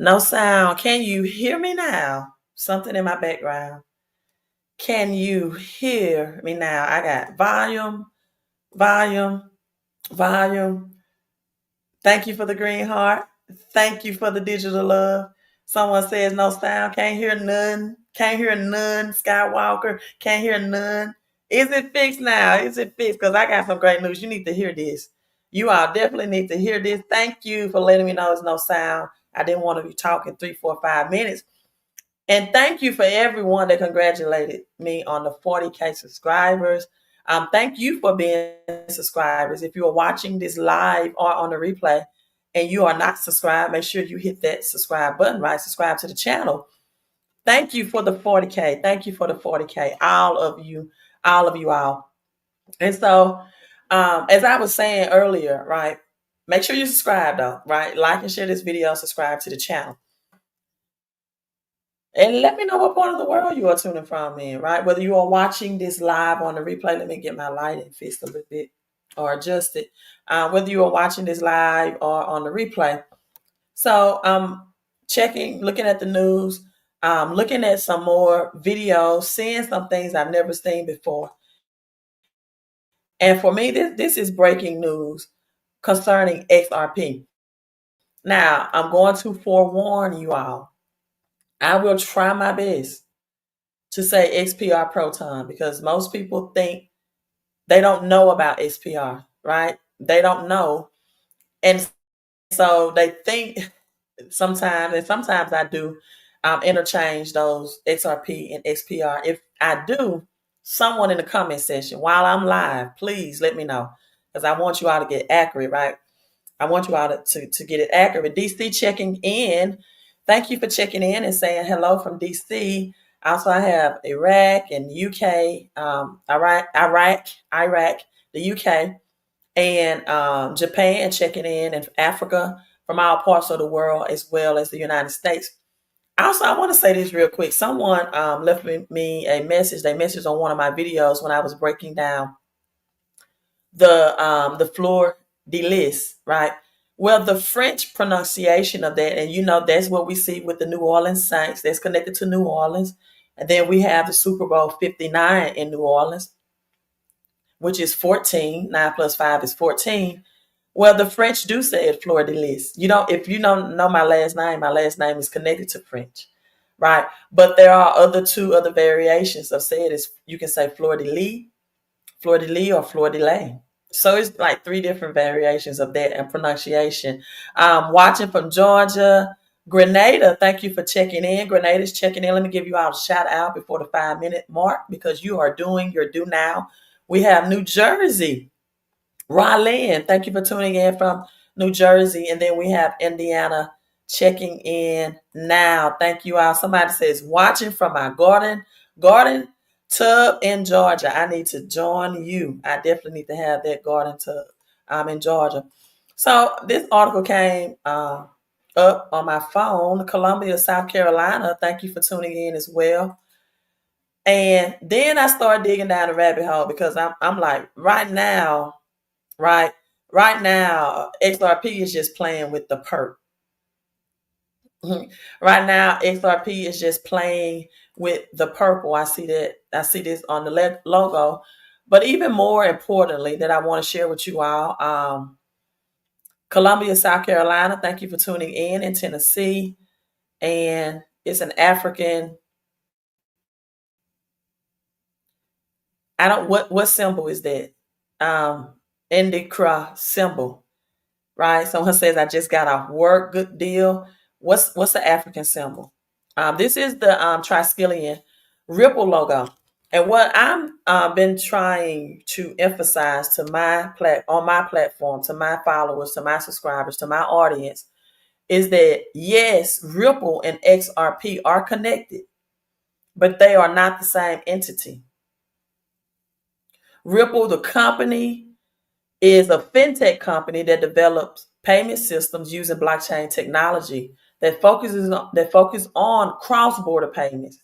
No sound. Can you hear me now? Something in my background. Can you hear me now? I got volume, volume, volume. Thank you for the green heart. Thank you for the digital love. Someone says no sound. Can't hear none. Can't hear none. Skywalker. Can't hear none. Is it fixed now? Is it fixed? Because I got some great news. You need to hear this. You all definitely need to hear this. Thank you for letting me know there's no sound. I didn't want to be talking 3, 4, 5 minutes. And thank you for everyone that congratulated me on the 40K subscribers. Thank you for being subscribers. If you are watching this live or on the replay and you are not subscribed, make sure you hit that subscribe button, right? Subscribe to the channel. Thank you for the 40K. Thank you for the 40K. All of you all. And so, as I was saying earlier, right? Make sure you subscribe though, right? Like and share this video, subscribe to the channel. And let me know what part of the world you are tuning from in, right? Whether you are watching this live on the replay, let me get my lighting fixed a little bit or adjust it. Whether you are watching this live or on the replay. So checking, looking at the news, looking at some more videos, seeing some things I've never seen before. And for me, this is breaking news concerning XRP. Now, I'm going to forewarn you all. I will try my best to say XPR Proton because most people think they don't know about XPR, right? They don't know. And so they think sometimes, and sometimes I do interchange those XRP and XPR. If I do, someone in the comment section while I'm live, please let me know because I want you all to get accurate, right? I want you all to get it accurate. DC checking in. Thank you for checking in and saying hello from DC. Also, I have Iraq and UK, Iraq, the UK, and Japan checking in, and Africa from all parts of the world, as well as the United States. Also, I want to say this real quick. Someone left me a message. They messaged on one of my videos when I was breaking down the fleur de lis, right? Well, the French pronunciation of that, and you know that's what we see with the New Orleans Saints. That's connected to New Orleans. And then we have the Super Bowl 59 in New Orleans, which is 14. 9 plus 5 is 14. Well, the French do say it fleur de lis. You know, if you don't know my last name is connected to French, right? But there are two other variations of say it. Is you can say fleur de lis, or fleur de lis. So it's like 3 different variations of that and pronunciation. Watching from Georgia, Grenada. Thank you for checking in. Grenada's checking in. Let me give you all a shout out before the 5-minute mark because you are doing your due now. We have New Jersey. Raleigh, thank you for tuning in from New Jersey. And then we have Indiana checking in now. Thank you all. Somebody says watching from my garden tub in Georgia. I need to join you. I definitely need to have that garden tub in Georgia. So this article came up on my phone. Columbia, South Carolina. Thank you for tuning in as well. And then I started digging down the rabbit hole because I'm like, right now, XRP is just playing with the perp. Right now, XRP is just playing with the purple. I see this on the logo. But even more importantly, that I want to share with you all, Columbia, South Carolina. Thank you for tuning in Tennessee, and it's an African. What symbol is that? Indica symbol, right? Someone says I just got off work. Good deal. What's the African symbol? This is the Triskelion Ripple logo. And what I'm been trying to emphasize to on my platform, to my followers, to my subscribers, to my audience, is that yes, Ripple and XRP are connected, but they are not the same entity. Ripple, the company, is a fintech company that develops payment systems using blockchain technology that focus on cross-border payments,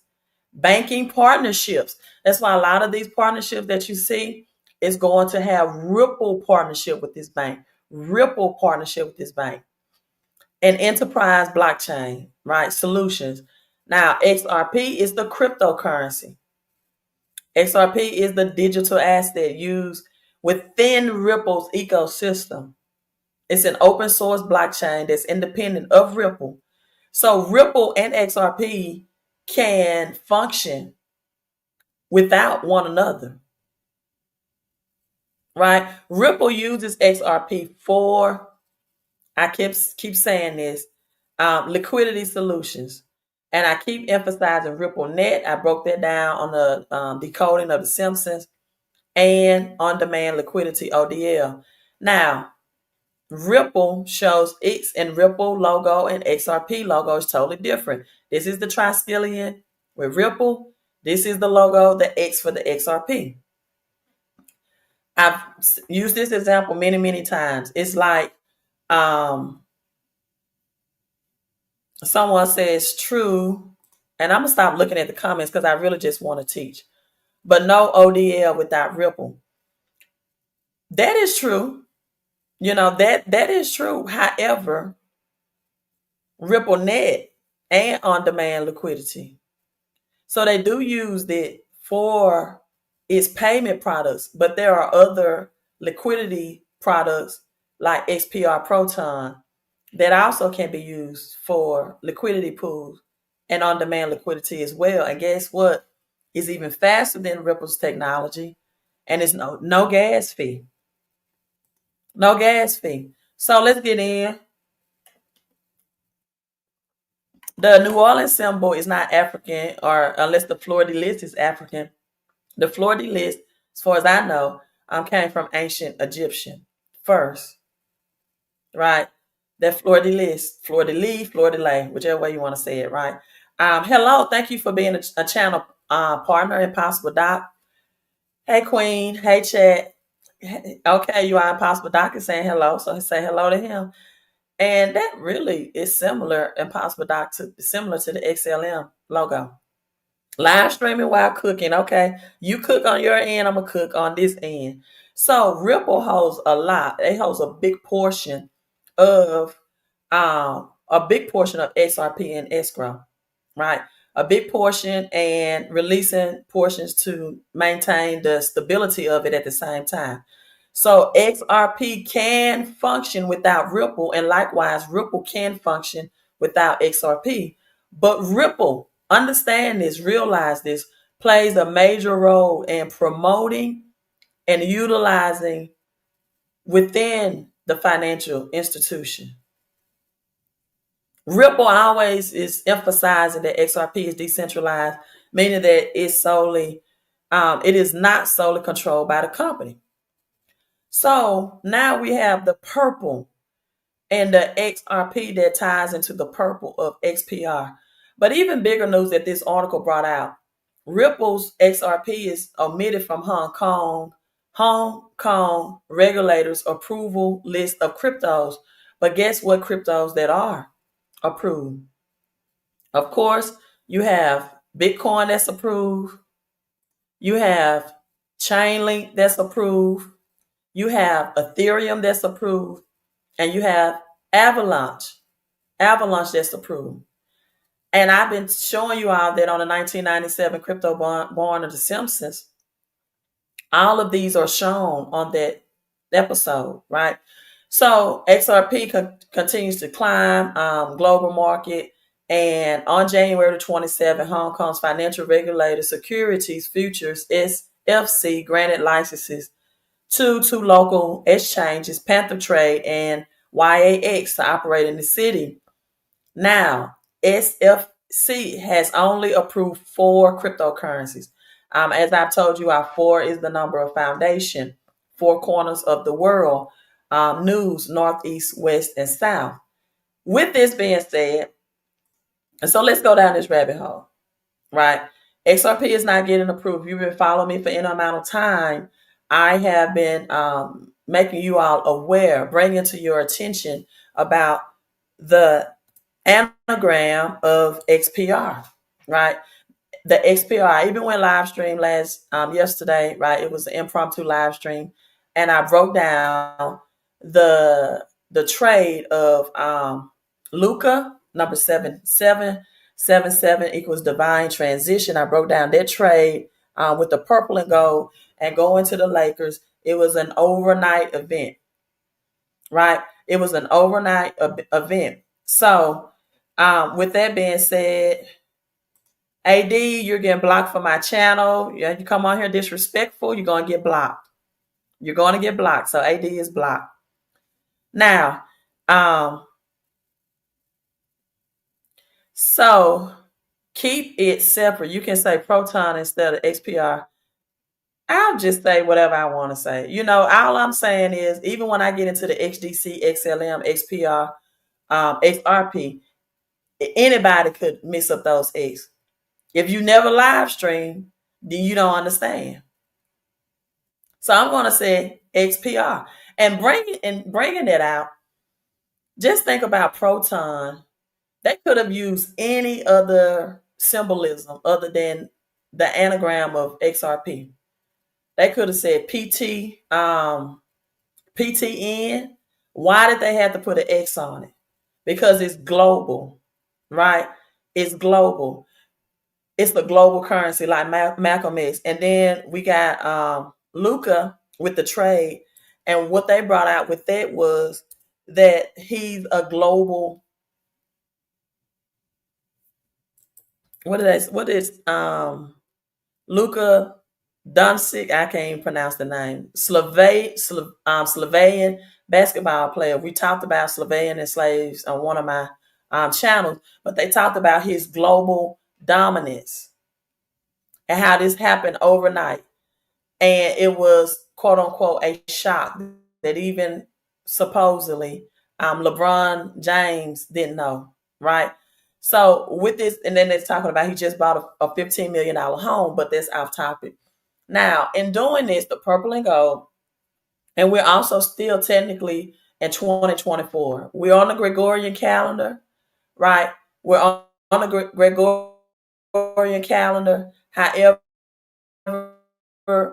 banking partnerships. That's why a lot of these partnerships that you see is going to have Ripple partnership with this bank, Ripple partnership with this bank. and enterprise blockchain, right? Solutions. Now, XRP is the cryptocurrency. XRP is the digital asset used within Ripple's ecosystem. It's an open source blockchain that's independent of Ripple. So Ripple and XRP can function without one another, right? Ripple uses XRP for, I keep saying this, liquidity solutions. And I keep emphasizing Ripple Net. I broke that down on the decoding of the Simpsons and on-demand liquidity ODL. Now, Ripple shows X and Ripple logo and XRP logo is totally different. This is the triskelion with Ripple. This is the logo, the X for the XRP. I've used this example many, many times. It's like someone says true, and I'm going to stop looking at the comments because I really just want to teach. But no ODL without Ripple. That is true. That is true. However, Ripple Net and on-demand liquidity. So they do use it for its payment products, but there are other liquidity products like XPR Proton that also can be used for liquidity pools and on-demand liquidity as well. And guess what? It's even faster than Ripple's technology, and it's no gas fee. No gas fee. So let's get in. The New Orleans symbol is not African, or unless the fleur-de-lis is African. The fleur-de-lis, as far as I know, came from ancient Egyptian first, right? That fleur-de-lis, fleur-de-lis, fleur-de-lay, whichever way you want to say it, right? Hello, thank you for being a channel partner, Impossible Doc. Hey, Queen. Hey, chat. Okay, you are Impossible Doc is saying hello, so say hello to him. And that really is similar, Impossible Doc, similar to the XLM logo. Live streaming while cooking. Okay, you cook on your end, I'm gonna cook on this end. So Ripple holds a lot. It holds a big portion of XRP and escrow, right? A big portion, and releasing portions to maintain the stability of it at the same time. So XRP can function without Ripple, and likewise, Ripple can function without XRP. But Ripple, understand this, realize this, plays a major role in promoting and utilizing within the financial institution. Ripple always is emphasizing that XRP is decentralized, meaning that it's solely, it is not solely controlled by the company. So now we have the purple and the XRP that ties into the purple of XPR. But even bigger news that this article brought out, Ripple's XRP is omitted from Hong Kong regulators' approval list of cryptos. But guess what cryptos that are approved? Of course, you have Bitcoin that's approved. You have Chainlink that's approved. You have Ethereum that's approved. And you have Avalanche that's approved. And I've been showing you all that on the 1997 crypto born of the Simpsons. All of these are shown on that episode, right? So XRP continues to climb global market. And on January the 27th, Hong Kong's financial regulator, Securities Futures SFC, granted licenses to two local exchanges, Panther Trade and YAX, to operate in the city. Now, SFC has only approved 4 cryptocurrencies. As I've told you, our 4 is the number of foundation, 4 corners of the world, news, northeast, west, and south. With this being said, and so let's go down this rabbit hole, right? XRP is not getting approved. If you've been following me for any amount of time, I have been making you all aware, bringing to your attention about the anagram of XPR, right? The XPR, I even went live stream yesterday, right? It was an impromptu live stream, and I broke down the trade of Luca, number 7777 equals divine transition. I broke down that trade with the purple and gold and going to the Lakers. It was an overnight event, right? It was an overnight event. So, with that being said, AD, you're getting blocked from my channel. You come on here disrespectful, you're going to get blocked. You're going to get blocked. So AD is blocked. Now, so keep it separate. You can say Proton instead of XPR. I'll just say whatever I want to say. All I'm saying is, even when I get into the XDC, XLM, XPR, XRP, anybody could mix up those X. If you never live stream, then you don't understand. So I'm going to say XPR. And bringing that out, just think about Proton. They could have used any other symbolism other than the anagram of XRP. They could have said PTN. Why did they have to put an X on it? Because it's global, right? It's global. It's the global currency, like Malcolm X. And then we got Luca with the trade. And what they brought out with that was that he's a global. What is Luka Doncic? I can't even pronounce the name. Slovenian basketball player. We talked about Slovenian and slaves on one of my channels, but they talked about his global dominance and how this happened overnight. And it was, quote unquote, a shock that even supposedly LeBron James didn't know, right? So with this, and then it's talking about he just bought a $15 million home, but that's off topic. Now, in doing this, the purple and gold, and we're also still technically in 2024. We're on the Gregorian calendar, right? We're on the Gregorian calendar. However,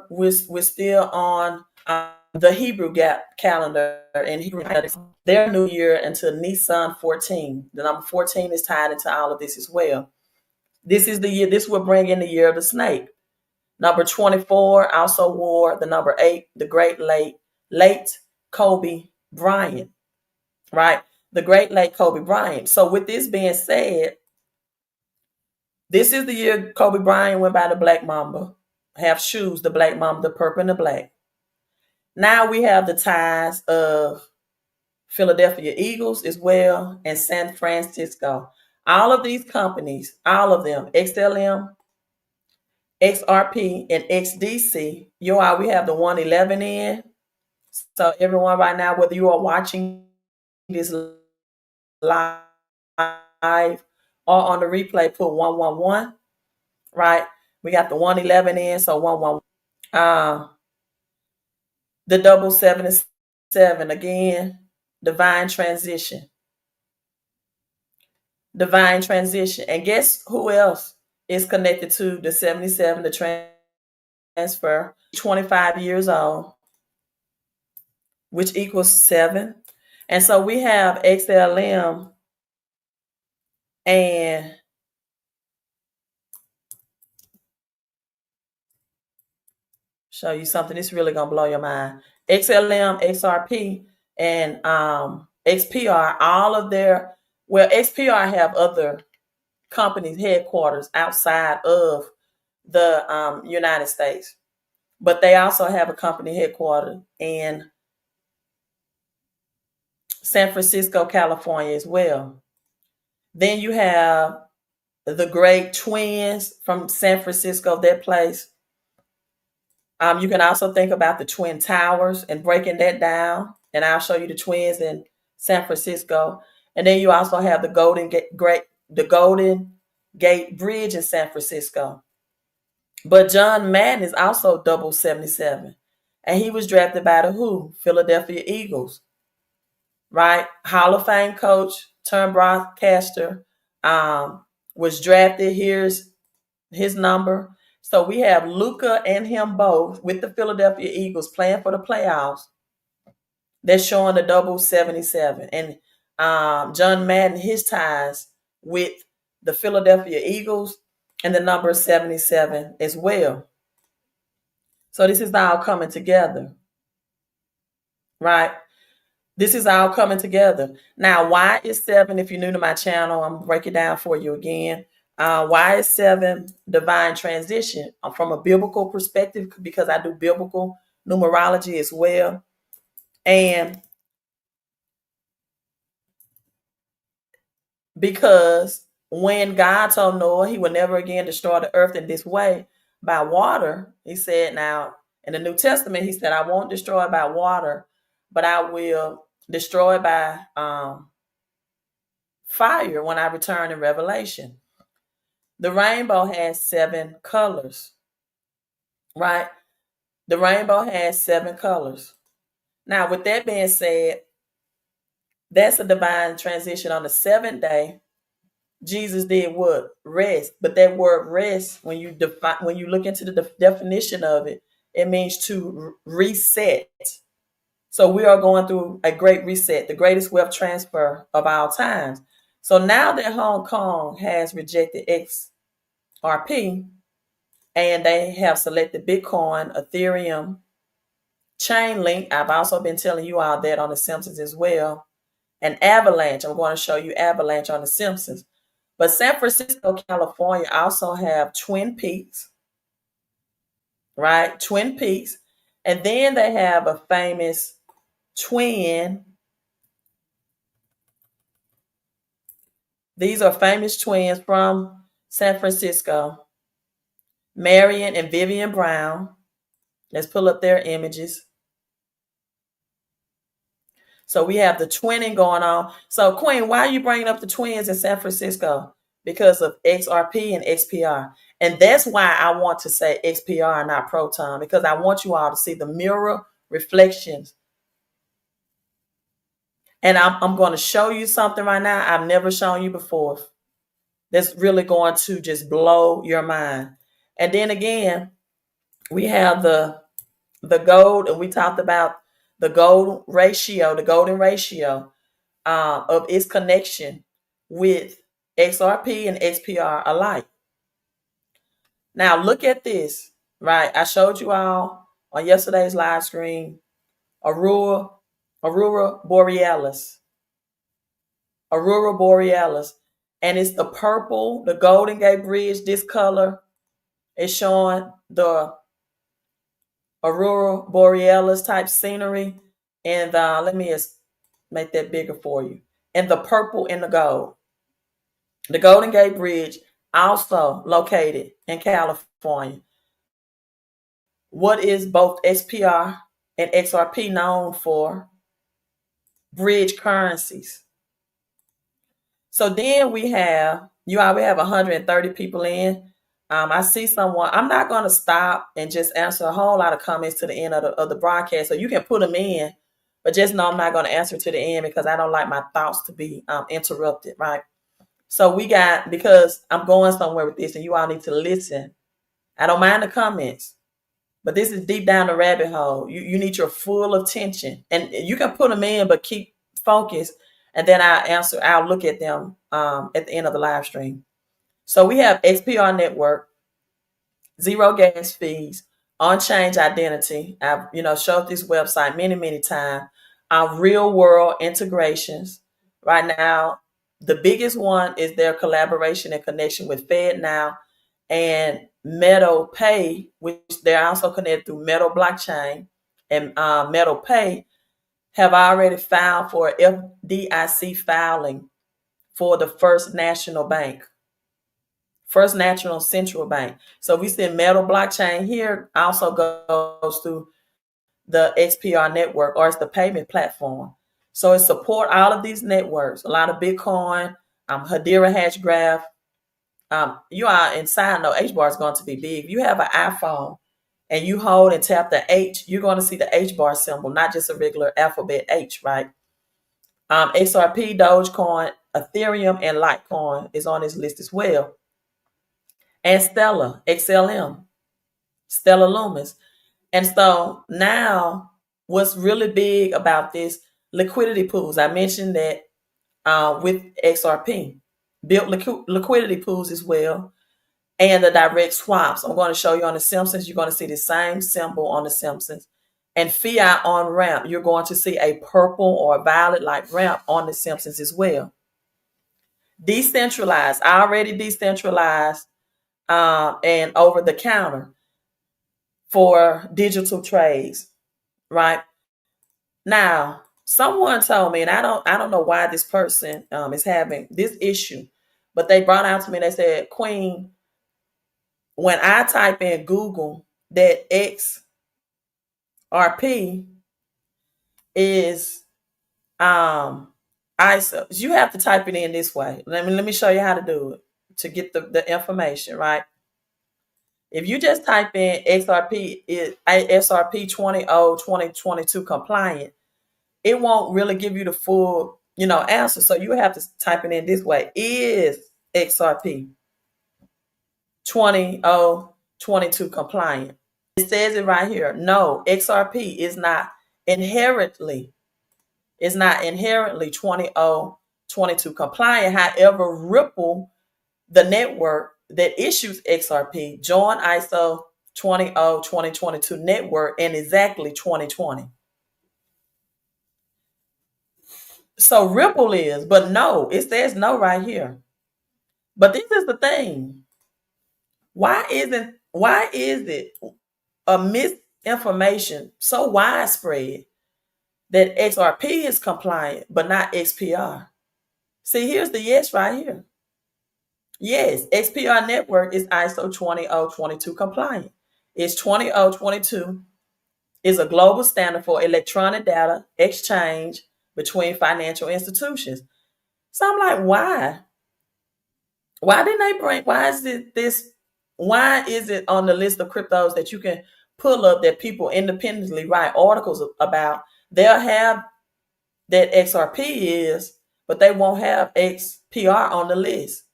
we're still on the Hebrew calendar, and Hebrew their new year into Nisan 14. The number 14 is tied into all of this as well. This is the year. This will bring in the year of the snake. Number 24 also wore the number 8, the great late Kobe Bryant, right? The great late Kobe Bryant. So with this being said, this is the year Kobe Bryant went by the Black Mamba. Have shoes, the Black Mamba, the purple and the black. Now we have the ties of Philadelphia Eagles as well and San Francisco. All of these companies, all of them, XLM, XRP, and XDC, we have the 111 in. So everyone right now, whether you are watching this live or on the replay, put 111, right? We got the 111 in, so 111. The 777, again, divine transition. Divine transition. And guess who else is connected to the 77, the transfer? 25 years old, which equals 7. And so we have XLM and show you something. It's really going to blow your mind. XLM, XRP, and XPR, all of their, well, XPR have other companies' headquarters outside of the United States. But they also have a company headquartered in San Francisco, California as well. Then you have the Great Twins from San Francisco, that place. You can also think about the Twin Towers and breaking that down. And I'll show you the twins in San Francisco. And then you also have the Golden Gate Bridge in San Francisco. But John Madden is also 77. And he was drafted by the who? Philadelphia Eagles. Right? Hall of Fame coach, turned broadcaster, was drafted. Here's his number. So we have Luka and him both with the Philadelphia Eagles playing for the playoffs. They're showing the 77. And John Madden, his ties with the Philadelphia Eagles, and the number 77 as well. So this is all coming together, right? This is all coming together. Now, why is 7? If you're new to my channel, I'm going to break it down for you again. Why is 7 divine transition? From a biblical perspective, because I do biblical numerology as well. And because when God told Noah he would never again destroy the earth in this way by water, he said, now in the New Testament, he said, I won't destroy it by water, but I will destroy it by fire when I return in Revelation. The rainbow has 7 colors, right? The rainbow has 7 colors. Now, with that being said, that's a divine transition. On the 7th day, Jesus did what? Rest. But that word rest, when you look into the definition of it, it means to reset. So we are going through a great reset, the greatest wealth transfer of all times. So now that Hong Kong has rejected XRP and they have selected Bitcoin, Ethereum, Chainlink, I've also been telling you all that on the Simpsons as well, and Avalanche. I'm going to show you Avalanche on the Simpsons. But San Francisco, California also have Twin Peaks, right? Twin Peaks. And then they have a famous twin. These are famous twins from San Francisco, Marion and Vivian Brown. Let's pull up their images. So we have the twinning going on. So Queen, why are you bringing up the twins in San Francisco? Because of XRP and XPR. And that's why I want to say XPR, not Proton, because I want you all to see the mirror reflections. And I'm going to show you something right now I've never shown you before. That's really going to just blow your mind. And then again, we have the gold, and we talked about the golden ratio of its connection with XRP and XPR alike. Now look at this, right? I showed you all on yesterday's live stream, Aurora Borealis. Aurora Borealis. And it's the purple, the Golden Gate Bridge, this color is showing the Aurora Borealis type scenery. And let me just make that bigger for you. And the purple and the gold. The Golden Gate Bridge, also located in California. What is both XPR and XRP known for? Bridge currencies. So then we have, we have 130 people in. I see someone, I'm not going to stop and just answer a whole lot of comments to the end of the broadcast. So you can put them in, but just know I'm not going to answer to the end because I don't like my thoughts to be interrupted, right? So we got, because I'm going somewhere with this and you all need to listen. I don't mind the comments, but this is deep down the rabbit hole. You need your full attention, and you can put them in, but keep focused. And then I'll look at them at the end of the live stream. So we have XPR network, zero gas fees, on-chain identity. I've showed this website many times. Real world integrations. Right now, the biggest one is their collaboration and connection with FedNow and Metal Pay, which they're also connected through Metal blockchain, and Metal Pay have already filed for FDIC filing for the First National Bank, First National Central Bank. So we see Metal blockchain here also goes through the XPR network, or it's the payment platform. So it support all of these networks, a lot of Bitcoin, Hedera hash graph. You are inside, no, HBAR is going to be big. If you have an iPhone and you hold and tap the H, you're going to see the HBAR symbol, not just a regular alphabet H, right? XRP, Dogecoin, Ethereum, and Litecoin is on this list as well. And Stellar, XLM, Stellar Lumens. And so now what's really big about this, liquidity pools. I mentioned that with XRP. Built liquidity pools as well, and the direct swaps. I'm going to show you on the Simpsons. You're going to see the same symbol on the Simpsons. And fiat on ramp, you're going to see a purple or violet like ramp on the Simpsons as well. Decentralized, already decentralized, and over the counter for digital trades, right? Now, someone told me, and I don't know why this person is having this issue, but they brought out to me, they said, Queen, when I type in Google that XRP is ISO, you have to type it in this way. Let me show you how to do it to get the information, right? If you just type in XRP is XRP 2022 compliant, it won't really give you the full, answer. So you have to type it in this way. Is XRP 2022 compliant? It says it right here. No, XRP is not inherently 2022 compliant. However, Ripple, the network that issues XRP, joined ISO 2022 network in exactly 2020. So Ripple is, but no, it says no right here. But this is the thing. Why is it a misinformation so widespread that XRP is compliant but not XPR? See, here's the yes right here. Yes, XPR network is ISO 20022 compliant. It's 20022 is a global standard for electronic data exchange between financial institutions. So I'm like, why? Why didn't they bring, why is it on the list of cryptos that you can pull up that people independently write articles about? They'll have that XRP is, but they won't have XPR on the list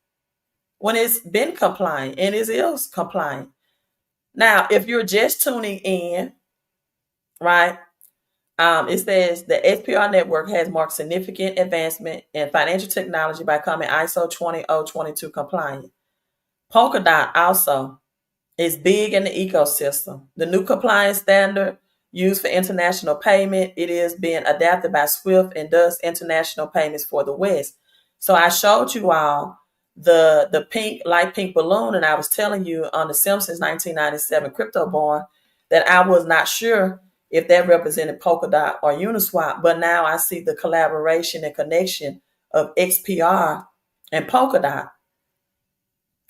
when it's been compliant and it is compliant. Now, if you're just tuning in, right, it says the XPR network has marked significant advancement in financial technology by becoming ISO 20022 compliant. Polkadot also is big in the ecosystem. The new compliance standard used for international payment, it is being adapted by SWIFT and does international payments for the West. So I showed you all the pink, light pink balloon, and I was telling you on the Simpsons 1997 crypto born that I was not sure if that represented Polkadot or Uniswap, but now I see the collaboration and connection of XPR and Polkadot,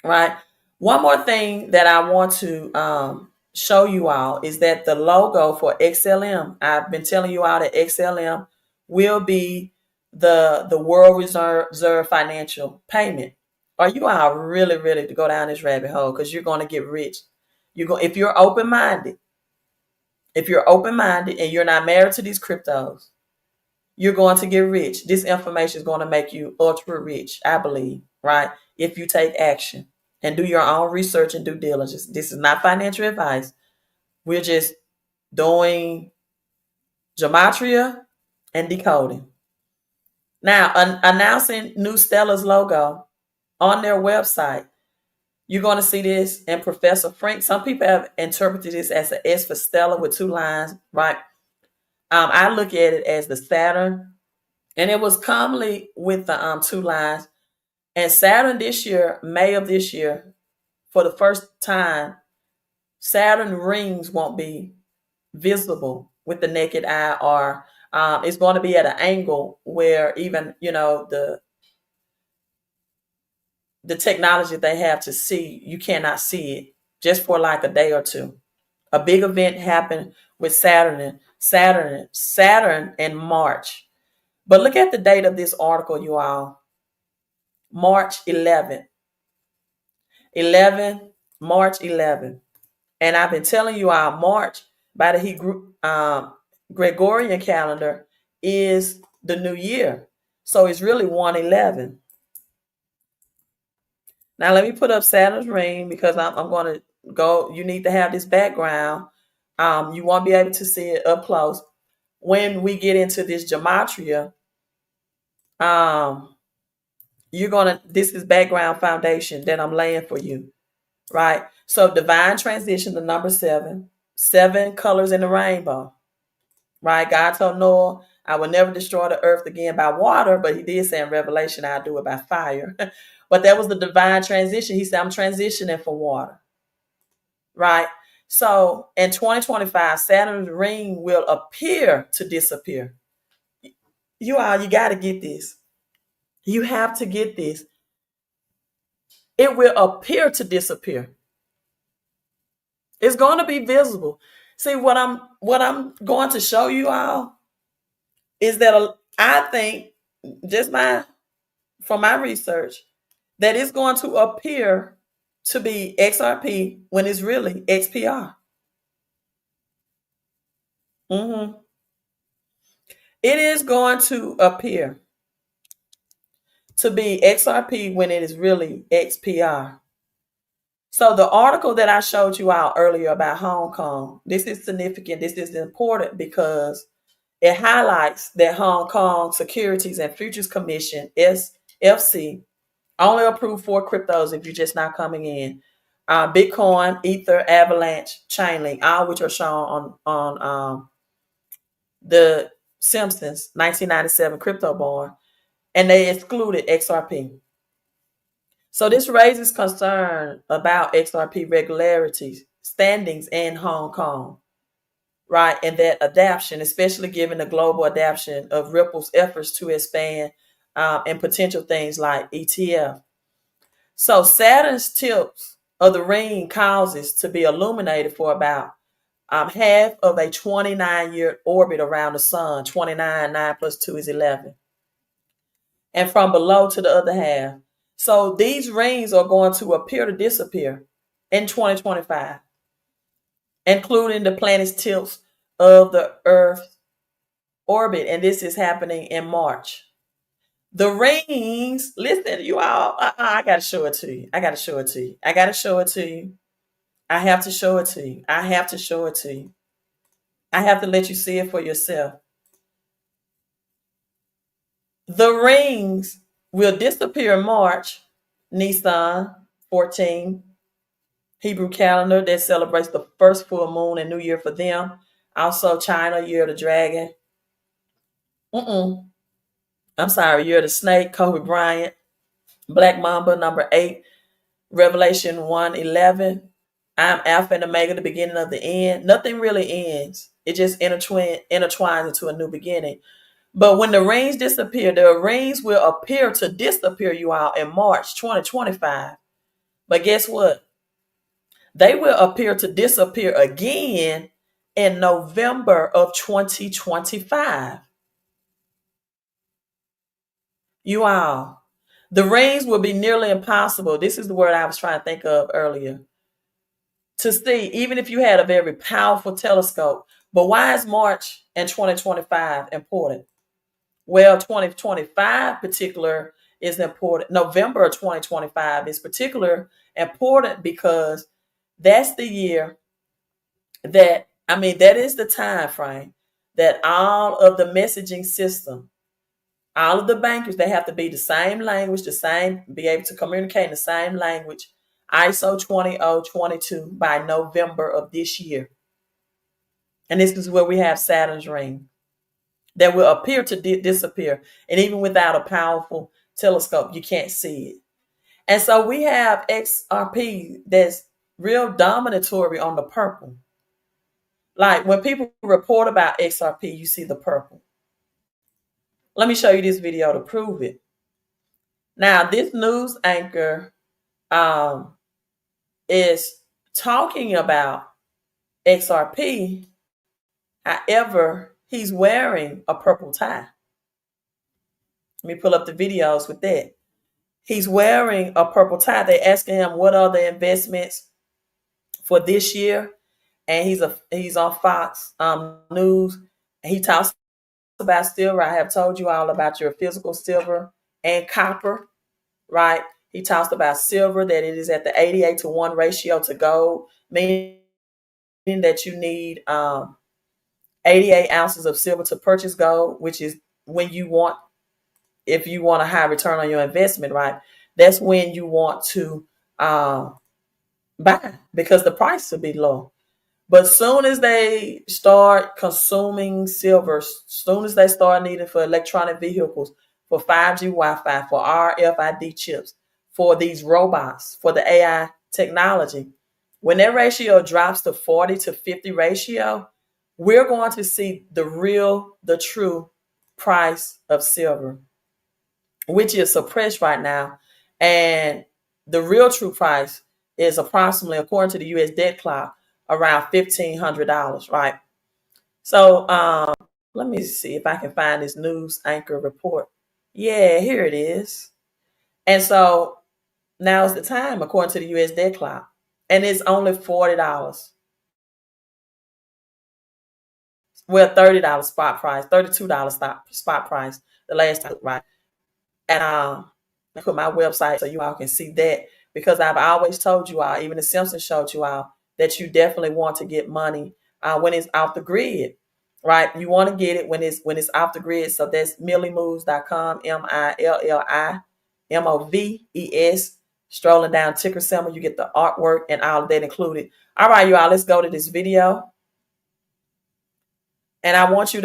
right? One more thing that I want to show you all is that the logo for XLM, I've been telling you all that XLM will be the world reserve financial payment. Are you all really ready to go down this rabbit hole? Because you're going to get rich. If you're open-minded and you're not married to these cryptos, you're going to get rich. This information is going to make you ultra rich, I believe, right? If you take action and do your own research and due diligence. This is not financial advice. We're just doing gematria and decoding. Now, announcing new Stella's logo on their website. You're going to see this in Professor Frank. Some people have interpreted this as an S for Stella with two lines, right? I look at it as the Saturn, and it was commonly with the two lines. And Saturn this year, May of this year, for the first time, Saturn rings won't be visible with the naked eye, or it's going to be at an angle where even, the technology they have to see, you cannot see it just for like a day or two. A big event happened with Saturn in March. But look at the date of this article, you all. March 11th. March 11th. And I've been telling you all, March by the Gregorian calendar is the new year. So it's really 111. Now let me put up Saturn's ring because I'm going to go. You need to have this background. You won't be able to see it up close. When we get into this gematria, This is background foundation that I'm laying for you, right? So divine transition, the number 7, 7 colors in the rainbow, right? God told Noah, I will never destroy the earth again by water, but he did say in Revelation, I'll do it by fire. But that was the divine transition. He said, I'm transitioning from water, right? So in 2025, Saturn's ring will appear to disappear. You got to get this. You have to get this. It will appear to disappear. It's going to be visible. See, what I'm going to show you all is that I think, just from my research, that it's going to appear to be XRP when it's really XPR. It is going to appear to be XRP when it is really XPR. So the article that I showed you out earlier about Hong Kong, this is significant. This is important because it highlights that Hong Kong Securities and Futures Commission, SFC, only approved 4 cryptos if you're just not coming in. Bitcoin, Ether, Avalanche, Chainlink, all which are shown on the Simpsons 1997 crypto bond, and they excluded XRP. So this raises concern about XRP regularities, standings in Hong Kong, right? And that adaptation, especially given the global adaptation of Ripple's efforts to expand and potential things like ETF. So Saturn's tips of the ring causes to be illuminated for about half of a 29-year orbit around the sun. 29, 9 plus 2 is 11. And from below to the other half. So these rings are going to appear to disappear in 2025, including the planet's tilts of the Earth's orbit. And this is happening in March. The rings, listen, you all, I got to show it to you. I got to show it to you. I got to show it to you. I have to show it to you. I have to show it to you. I have to let you see it for yourself. The rings will disappear in March. Nisan 14, Hebrew calendar that celebrates the first full moon and New Year for them. Also, China, Year of the Dragon. I'm sorry, Year of the Snake, Kobe Bryant. Black Mamba, number 8. Revelation 1:11. I'm Alpha and Omega, the beginning of the end. Nothing really ends. It just intertwines into a new beginning. But when the rings disappear, the rings will appear to disappear, you all, in March 2025. But guess what? They will appear to disappear again in November of 2025. You all, the rings will be nearly impossible. This is the word I was trying to think of earlier. To see, even if you had a very powerful telescope. But why is March and 2025 important? Well, 2025 particular is important. November of 2025 is particular important because that's the year that is the time frame that all of the messaging system, all of the bankers, they have to be the same language, be able to communicate in the same language, ISO 20022 by November of this year. And this is where we have Saturn's ring that will appear to disappear. And even without a powerful telescope, you can't see it. And so we have XRP that's real dominatory on the purple. Like when people report about XRP, you see the purple. Let me show you this video to prove it. Now, this news anchor is talking about XRP. However, he's wearing a purple tie. Let me pull up the videos with that. He's wearing a purple tie. They asking him what are the investments for this year, and he's on Fox News. And he talks about silver. I have told you all about your physical silver and copper, right? He talks about silver, that it is at the 88-1 ratio to gold, meaning that you need 88 ounces of silver to purchase gold, which is when you want if you want a high return on your investment, right? That's when you want to buy, because the price will be low. But soon as they start consuming silver, soon as they start needing for electronic vehicles, for 5G Wi-Fi, for RFID chips, for these robots, for the AI technology, when that ratio drops to 40 to 50 ratio, we're going to see the true price of silver, which is suppressed right now. And the real true price is approximately, according to the US debt clock, around $1,500, right? So let me see if I can find this news anchor report. Yeah, here it is. And so now's the time, according to the US debt clock. And it's only $40. Well, $30 spot price, $32 spot price the last time, right? And I put my website so you all can see that, because I've always told you all, even the Simpson showed you all, that you definitely want to get money when it's off the grid, right? You want to get it when it's off the grid. So that's millimoves.com, MILLIMOVES. Strolling down ticker symbol, you get the artwork and all of that included. All right, you all, let's go to this video. And I want you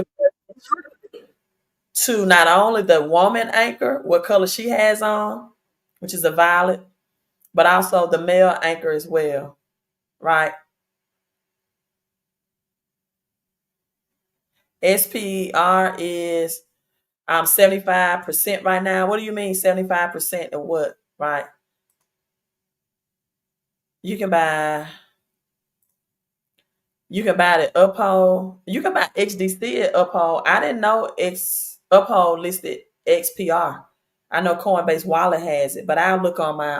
to not only the woman anchor, what color she has on, which is a violet, but also the male anchor as well, right? SPR is 75% right now. What do you mean 75% of what, right? You can buy the uphold. You can buy XDC at uphold. I didn't know uphold listed XPR. I know Coinbase Wallet has it, but I'll look on my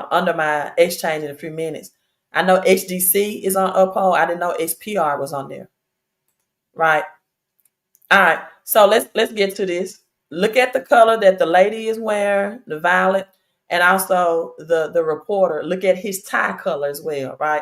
under my exchange in a few minutes. I know HDC is on uphold. I didn't know XPR was on there. Right. All right. So let's get to this. Look at the color that the lady is wearing, the violet, and also the reporter. Look at his tie color as well, right?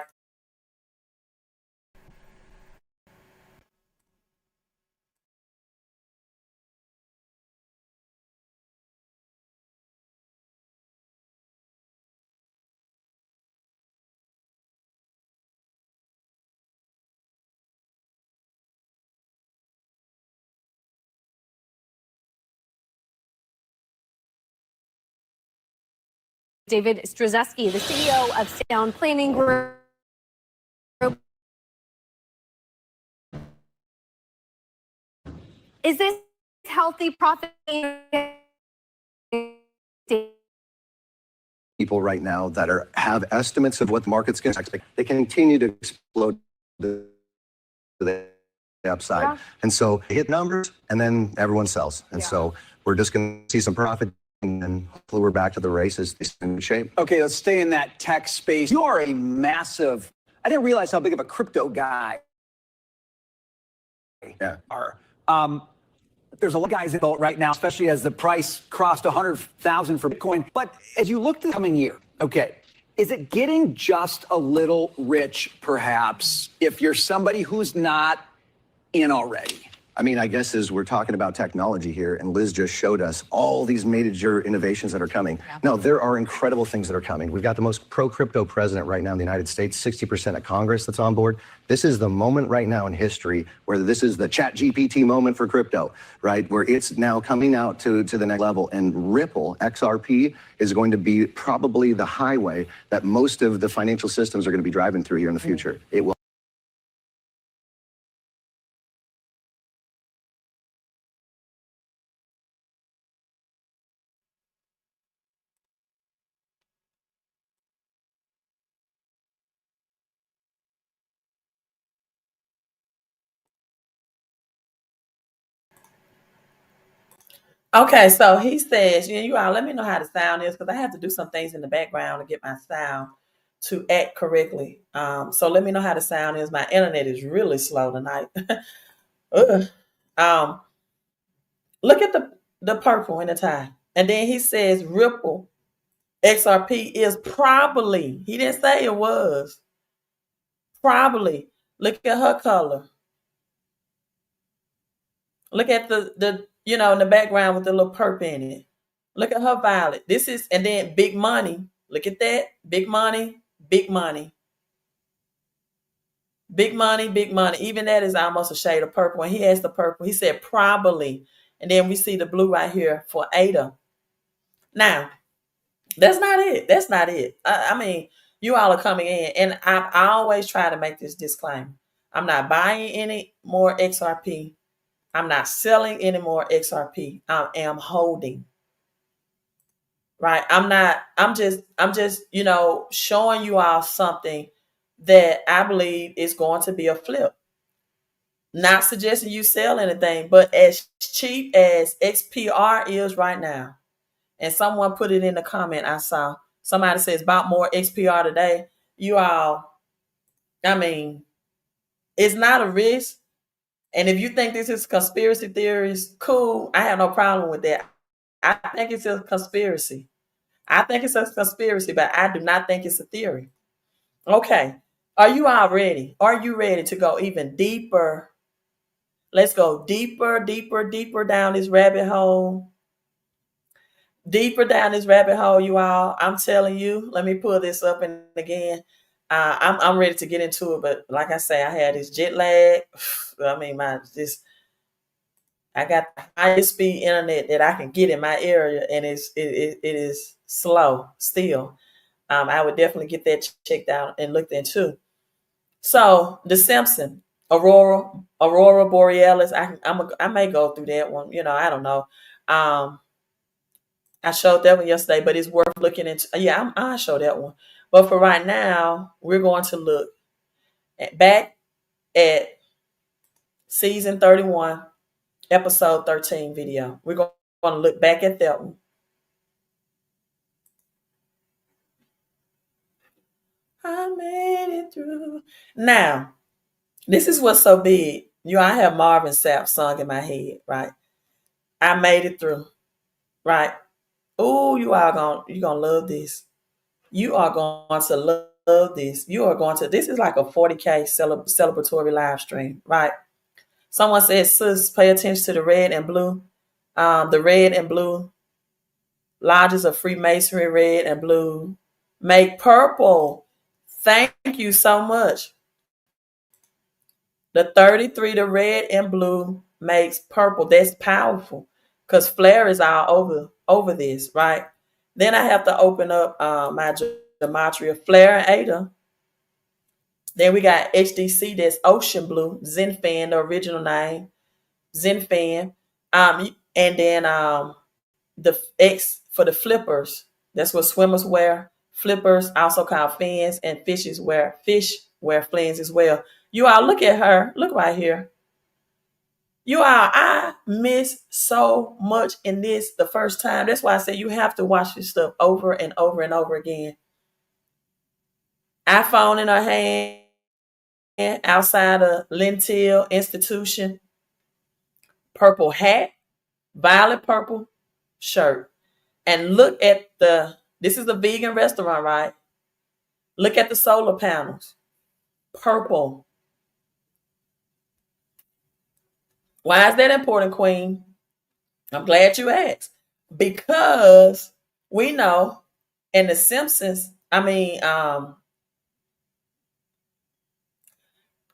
David Strzeski, the CEO of Sound Planning Group. Is this healthy profit? People right now that have estimates of what the market's going to expect, they continue to explode to the upside. Yeah. And so they hit numbers and then everyone sells. And so we're just going to see some profit, and then hopefully we're back to the races in shape. Okay, let's stay in that tech space. You are a massive, I didn't realize how big of a crypto guy you are. There's a lot of guys involved right now, especially as the price crossed 100,000 for Bitcoin. But as you look to the coming year, okay, is it getting just a little rich, perhaps, if you're somebody who's not in already? I mean, I guess as we're talking about technology here, and Liz just showed us all these major innovations that are coming. Yeah. No, there are incredible things that are coming. We've got the most pro-crypto president right now in the United States, 60% of Congress that's on board. This is the moment right now in history where this is the ChatGPT moment for crypto, right? Where it's now coming out to the next level. And Ripple, XRP, is going to be probably the highway that most of the financial systems are going to be driving through here in the future. It will. Okay, so he says, you all let me know how the sound is, because I have to do some things in the background to get my sound to act correctly. So let me know how the sound is. My internet is really slow tonight. Look at the purple in the tie. And then he says Ripple XRP is probably, he didn't say it was, probably. Look at her color. Look at the in the background with the little perp in it. Look at her violet. This is, and then big money. Look at that. Big money, big money. Big money, big money. Even that is almost a shade of purple. When he has the purple, he said probably. And then we see the blue right here for Ada. Now, that's not it. That's not it. I mean, you all are coming in, and I always try to make this disclaimer. I'm not buying any more XRP. I'm not selling any more XRP. I am holding. Right? I'm just, showing you all something that I believe is going to be a flip. Not suggesting you sell anything, but as cheap as XPR is right now, and someone put it in the comment I saw, somebody says about more XPR today. You all, I mean, it's not a risk. And if you think this is conspiracy theories, cool. I have no problem with that. I think it's a conspiracy. I think it's a conspiracy, but I do not think it's a theory. Okay. Are you all ready? Are you ready to go even deeper? Let's go deeper, deeper, deeper down this rabbit hole. Deeper down this rabbit hole, you all. I'm telling you. Let me pull this up and again. I'm ready to get into it, but like I say, I had this jet lag. I mean, I got the highest speed internet that I can get in my area, and it is slow still. I would definitely get that checked out and looked into. So the Simpson, Aurora Borealis. I may go through that one. I don't know. I showed that one yesterday, but it's worth looking into. Yeah, I'll show that one. But for right now, we're going to look back at season 31, episode 13 video. We're going to look back at that one. I made it through. Now, this is what's so big. I have Marvin Sapp song in my head, right? I made it through, right? Oh, you're gonna love this. You are going to love this. This is like a 40K celebratory live stream, right? Someone said, sis, pay attention to the red and blue. The red and blue lodges of Freemasonry, red and blue, make purple. Thank you so much. The 33, the red and blue makes purple. That's powerful because flare is all over this, right? Then I have to open up my Gematria, flare and Ada. Then we got HDC, that's ocean blue, Zenfan, the original name, Zenfan. And then the X for the flippers. That's what swimmers wear. Flippers, also called fins, and fish wear fins as well. You all look at her. Look right here. You all, I miss so much in this the first time. That's why I say you have to watch this stuff over and over and over again. iPhone in her hand, outside a Lentil institution. Purple hat, violet purple shirt. And look at this is a vegan restaurant, right? Look at the solar panels. Purple. Why is that important, Queen? I'm glad you asked. Because we know in the Simpsons,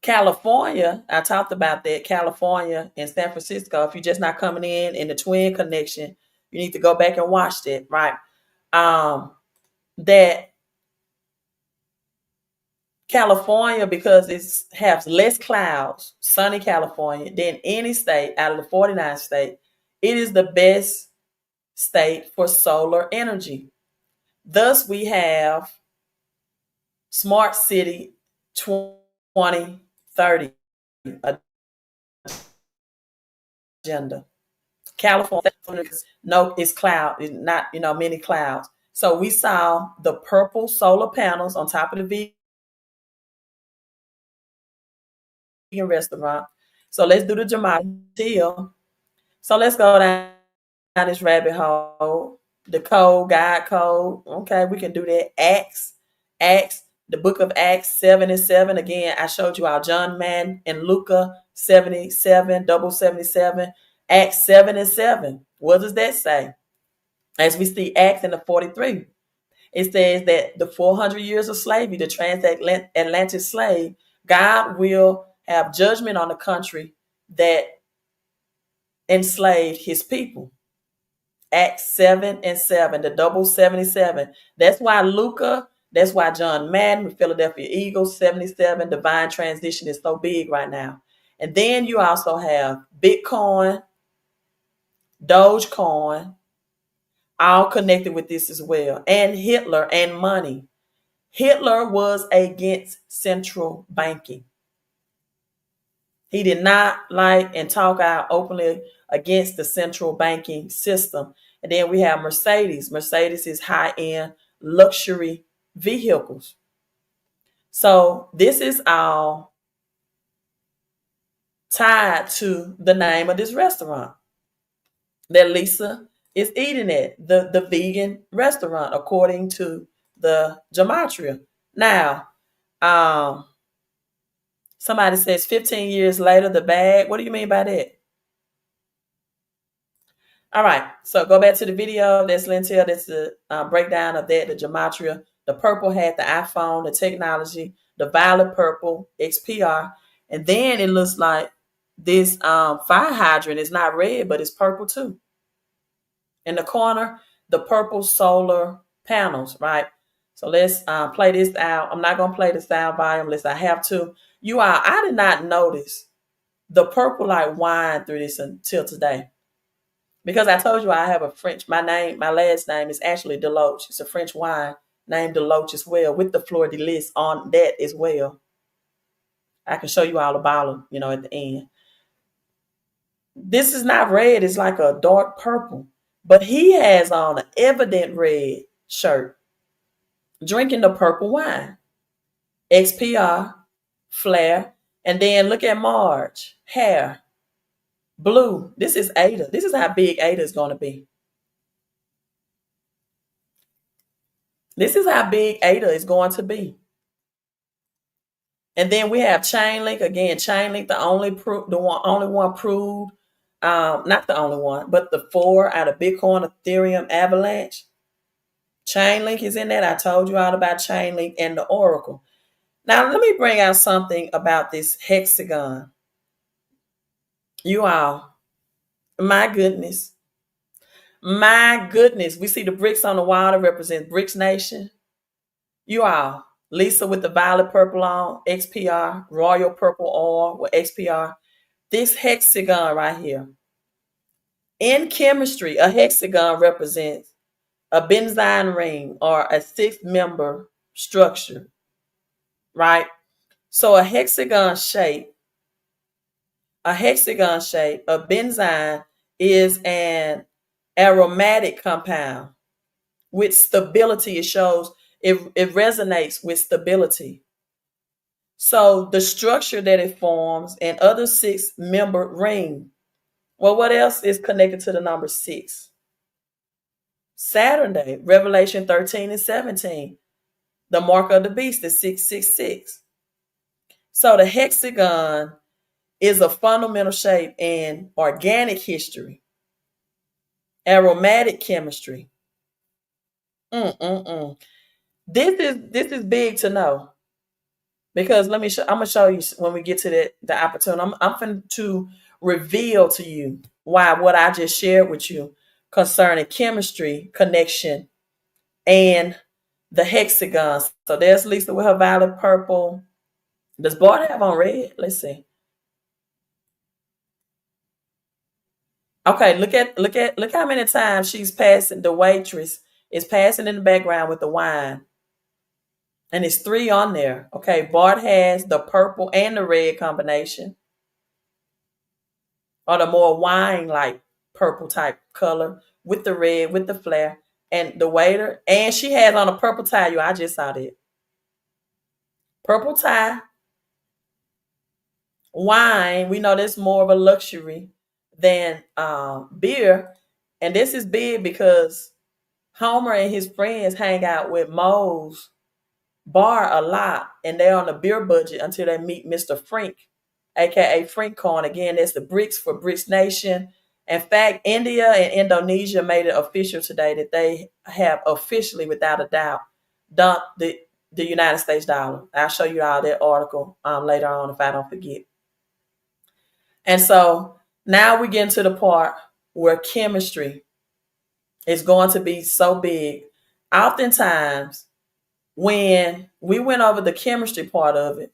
California, I talked about that, California and San Francisco. If you're just not coming in the twin connection, you need to go back and watch that, right? That California, because it has less clouds, sunny California, than any state out of the 49 states, it is the best state for solar energy. Thus, we have Smart City 2030 agenda. California, no, it's cloud, it's not, many clouds. So we saw the purple solar panels on top of the vegan restaurant. So let's do the Gematria. So let's go down this rabbit hole. The code, guide code. Okay, we can do that. Acts, the book of Acts 77. Again, I showed you our John Man and Luca 77, double 77. Acts 7 and 7. What does that say? As we see Acts in the 43, it says that the 400 years of slavery, the transatlantic slave, God will have judgment on the country that enslaved his people. Acts 7 and 7, the double 77. That's why Luca, that's why John Madden with Philadelphia Eagles, 77, divine transition is so big right now. And then you also have Bitcoin, Dogecoin, all connected with this as well. And Hitler and money. Hitler was against central banking. He did not like and talk out openly against the central banking system. And then we have Mercedes. Mercedes is high-end luxury vehicles. So this is all tied to the name of this restaurant that Lisa is eating at, the vegan restaurant, according to the Gematria. Now, somebody says 15 years later, the bag. What do you mean by that? All right, so go back to the video. That's Lintel. That's the breakdown of that, the Gematria. The purple had the iPhone, the technology, the violet purple, XPR. And then it looks like this fire hydrant is not red, but it's purple too. In the corner, the purple solar panels, right? So let's play this out. I'm not going to play the sound volume unless I have to. I did not notice the purple like wine through this until today. Because I told you I have a French, my last name is actually Deloach. It's a French wine named Deloach as well, with the fleur de lis on that as well. I can show you all the bottle, at the end. This is not red. It's like a dark purple. But he has on an evident red shirt, drinking the purple wine. XPR, flare. And then look at Marge, hair, blue. This is Ada. This is how big Ada is going to be. This is how big Ada is going to be. And then we have Chainlink. Again, Chainlink, the only one proved, not the only one, but the 4 out of Bitcoin, Ethereum, Avalanche. Chainlink is in that. I told you all about Chainlink and the Oracle. Now, let me bring out something about this hexagon. You all, my goodness. We see the bricks on the wall that represent BRICS Nation. You all, Lisa with the violet purple on, XPR, royal purple on with XPR. This hexagon right here. In chemistry, a hexagon represents a benzene ring or a 6-member structure, right? So a hexagon shape of benzene is an aromatic compound with stability. It shows it resonates with stability. So the structure that it forms and other 6-member ring. Well, what else is connected to the number 6? Saturn Day, Revelation 13 and 17. The mark of the beast is 666. So the hexagon is a fundamental shape in organic history, aromatic chemistry. This is big to know, because I'm gonna show you when we get to the opportunity. I'm going to reveal to you why what I just shared with you concerning chemistry connection and the hexagons. So there's Lisa with her violet purple. Does Bart have on red? Let's see. Okay, look how many times she's passing. The waitress is passing in the background with the wine. And it's 3 on there. Okay, Bart has the purple and the red combination, or the more wine-like purple type color with the red, with the flare. And the waiter, and she has on a purple tie. I just saw that. Purple tie. Wine, we know that's more of a luxury than beer. And this is big because Homer and his friends hang out with Moe's bar a lot, and they're on a beer budget until they meet Mr. Frink, aka Frank Coin. Again, that's the bricks for BRICS Nation, In fact, India and Indonesia made it official today that they have officially, without a doubt, dumped the United States dollar. I'll show you all that article later on if I don't forget. And so now we get into the part where chemistry is going to be so big. Oftentimes, when we went over the chemistry part of it,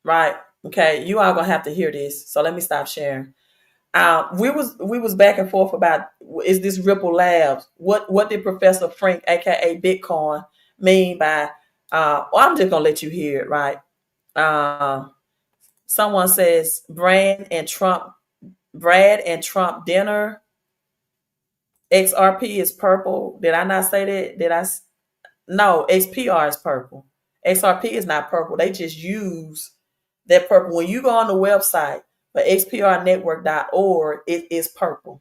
right? Okay, you all gonna have to hear this. So let me stop sharing. We was back and forth about, is this Ripple Labs? What did Professor Frank, aka Bitcoin, mean by? Well, I'm just gonna let you hear it, right? Someone says Brad and Trump dinner. XRP is purple. Did I not say that? No, XPR is purple. XRP is not purple. They just use that purple. When you go on the website for xprnetwork.org, it is purple.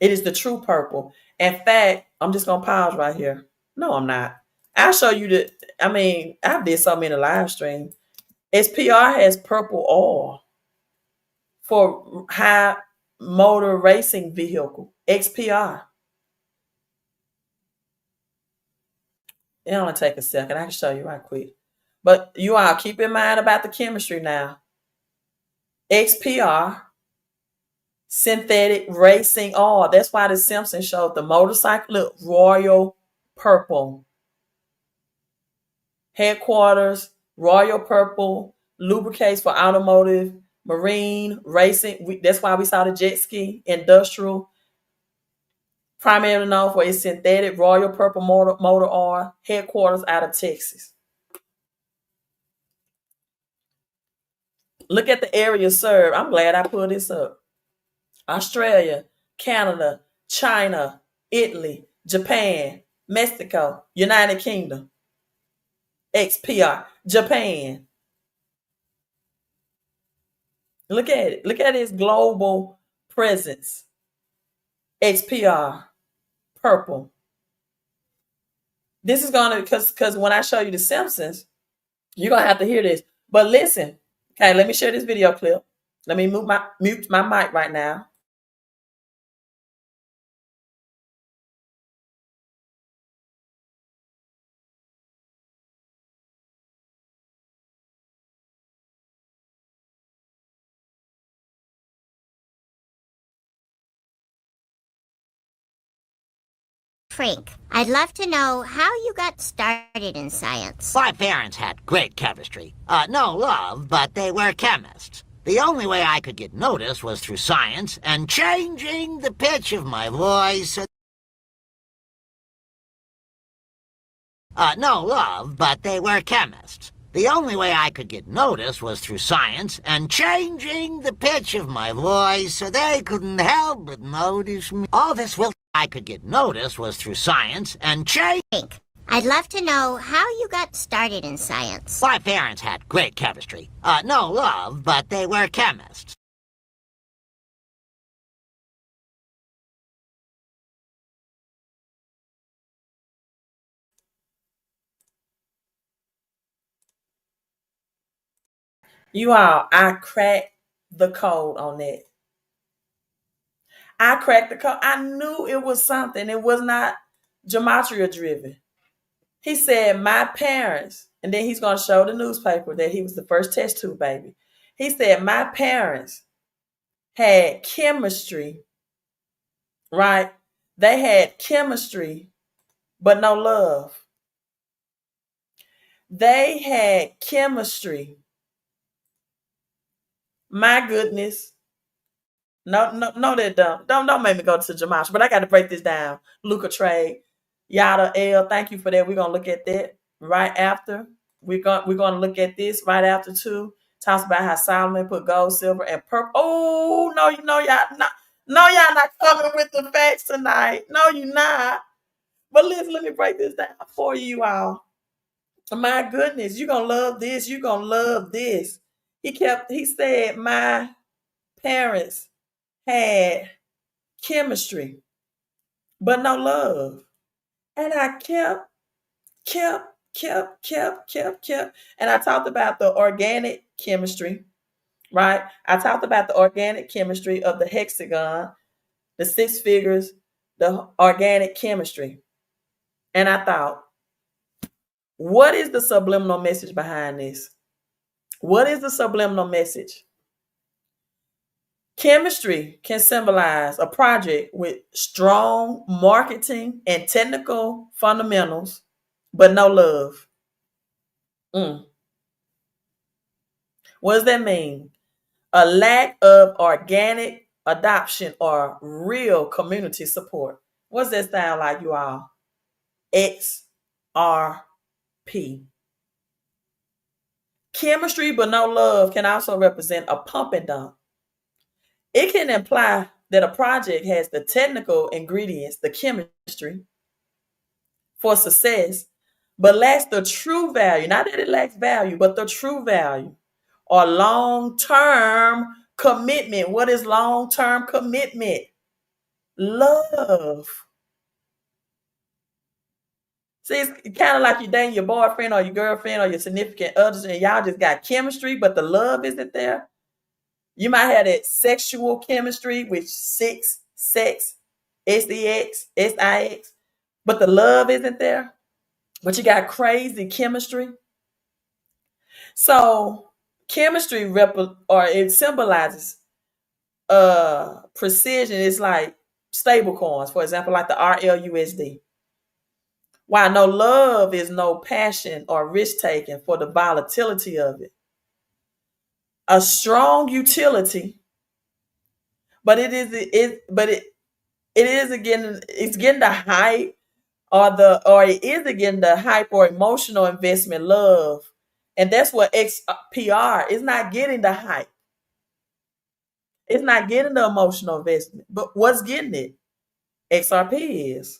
It is the true purple. In fact, I'm just going to pause right here. No, I'm not. I'll show you I did something in the live stream. XPR has purple oil for high motor racing vehicle. XPR. It only take a second. I can show you right quick. But you all keep in mind about the chemistry now. XPR, synthetic racing oil. That's why the Simpson showed the motorcycle look royal purple. Headquarters, royal purple, lubricates for automotive, marine, racing. That's why we saw the jet ski, industrial. Primarily known for its synthetic royal purple motor oil, headquarters out of Texas. Look at the area served. I'm glad I pulled this up. Australia, Canada, China, Italy, Japan, Mexico, United Kingdom. XPR, Japan. Look at it. Look at its global presence. XPR, purple. This is going to, because when I show you the Simpsons, you're going to have to hear this. But listen, okay, let me share this video clip. Let me mute my mic right now. Frank, I'd love to know how you got started in science. My parents had great chemistry. No love, but they were chemists. The only way I could get noticed was through science and changing the pitch of my voice. No love, but they were chemists. The only way I could get noticed was through science and changing the pitch of my voice so they couldn't help but notice me. All this will I could get noticed was through science and change. Frank, I'd love to know how you got started in science. My parents had great chemistry. No love, but they were chemists. You all, I cracked the code on that. I cracked the code. I knew it was something. It was not gematria driven. He said, my parents, and then he's going to show the newspaper that he was the first test tube baby. He said, my parents had chemistry, right? They had chemistry, but no love. They had chemistry. My goodness. No, that don't make me go to Jamash, but I got to break this down. Luca trade, Yada L. Thank you for that. We're gonna look at that right after. We're gonna look at this right after too. Talks about how Solomon put gold, silver, and purple. Oh no, y'all not coming with the facts tonight. No, you not. But let me break this down for you all. My goodness, you're gonna love this. You're gonna love this. He said, my parents had chemistry, but no love. And I kept. And I talked about the organic chemistry, right? I talked about the organic chemistry of the hexagon, the 6 figures, the organic chemistry. And I thought, what is the subliminal message behind this? What is the subliminal message? Chemistry can symbolize a project with strong marketing and technical fundamentals, but no love. What does that mean? A lack of organic adoption or real community support. What does that sound like, you all? XRP. Chemistry but no love can also represent a pump and dump. It can imply that a project has the technical ingredients, the chemistry, for success, but lacks the true value. Not that it lacks value, but the true value or long-term commitment. What is long-term commitment? Love. See, it's kind of like you're dating your boyfriend or your girlfriend or your significant others, and y'all just got chemistry, but the love isn't there. You might have that sexual chemistry with sex, SEX, SIX, but the love isn't there. But you got crazy chemistry. So chemistry it symbolizes precision. It's like stable coins, for example, like the RLUSD. While no love is no passion or risk taking for the volatility of it. A strong utility, but it's getting the hype or it is again the hype or emotional investment love. And that's what XPR is not getting the hype. It's not getting the emotional investment. But what's getting it? XRP is.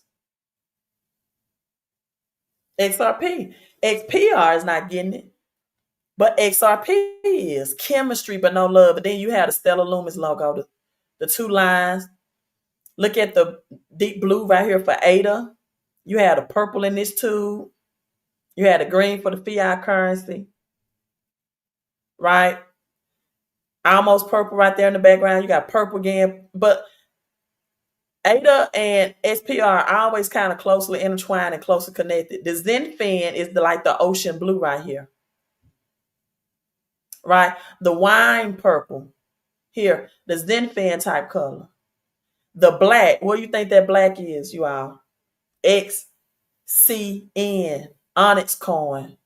XRP. XPR is not getting it. But XRP is chemistry, but no love. But then you have the Stellar Lumens logo, the 2 lines. Look at the deep blue right here for ADA. You have the purple in this tube. You had the green for the fiat currency. Right? Almost purple right there in the background. You got purple again. But ADA and XPR are always kind of closely intertwined and closely connected. The Zenfin is like the ocean blue right here. Right? The wine purple here, the Zenfin type color. The black, what do you think that black is, you all? XCN, Onyx coin.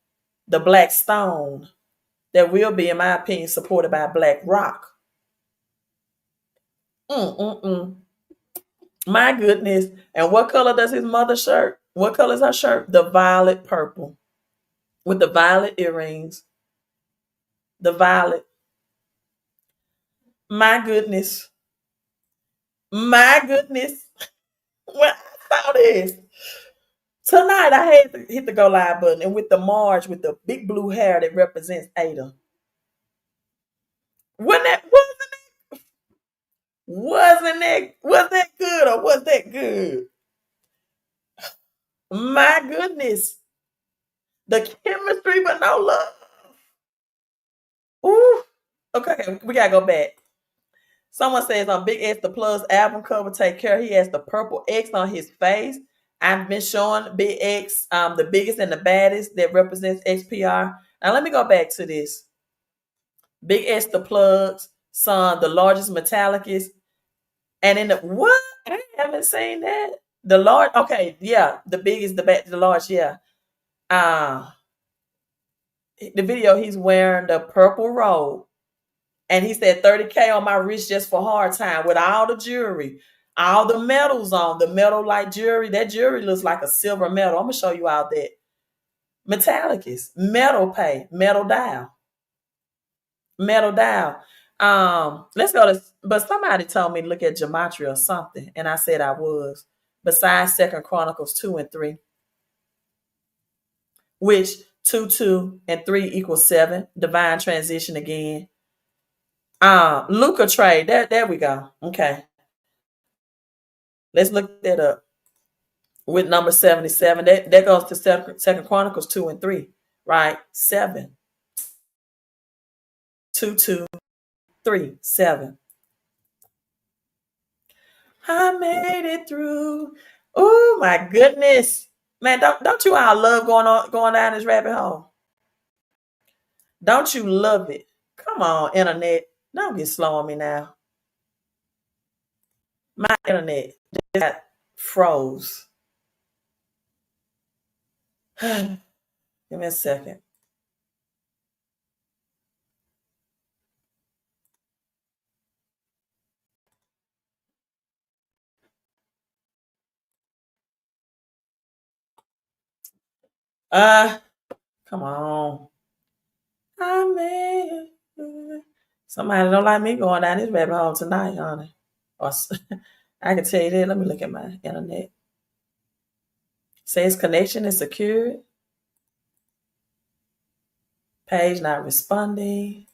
The black stone that will be, in my opinion, supported by black rock. My goodness. And what color does his mother's shirt? What color is her shirt? The violet purple with the violet earrings. The violet. My goodness. My goodness. When I saw this tonight, I had to hit the go live button, and with the Marge with the big blue hair that represents Ada. Was that good or was that good? My goodness. The chemistry, but no love. Ooh. Okay, we gotta go back. Someone says on Big X the Plus album cover, take care. He has the purple X on his face. I've been showing Big X, the biggest and the baddest that represents XPR. Now let me go back to this. Big X the Plugs, son, the largest metallicist. And in the what? I haven't seen that. The large, okay, yeah, the biggest, the large, yeah. The video, he's wearing the purple robe. And he said 30K on my wrist just for hard time with all the jewelry, all the metals on, the metal like jewelry. That jewelry looks like a silver metal. I'm going to show you all that. Metallicus, metal pay, metal dial. Metal dial. Let's go to, but somebody told me to look at Gematria or something. And I said I was. Besides 2 Chronicles 2 and 3. Which 2, 2, and 3 equals 7. Divine transition again. Luca trade. There we go. Okay. Let's look that up. With number 77. That goes to 2 Chronicles 2 and 3. Right? 7. 2, 2, 3, 7. I made it through. Oh my goodness. Man, don't you all love going down this rabbit hole? Don't you love it? Come on, internet. Don't get slow on me now. My internet just got froze. Give me a second. Come on. I made it. Somebody don't like me going down this rabbit hole tonight, honey. Or I can tell you that. Let me look at my internet. Says connection is secured. Page not responding.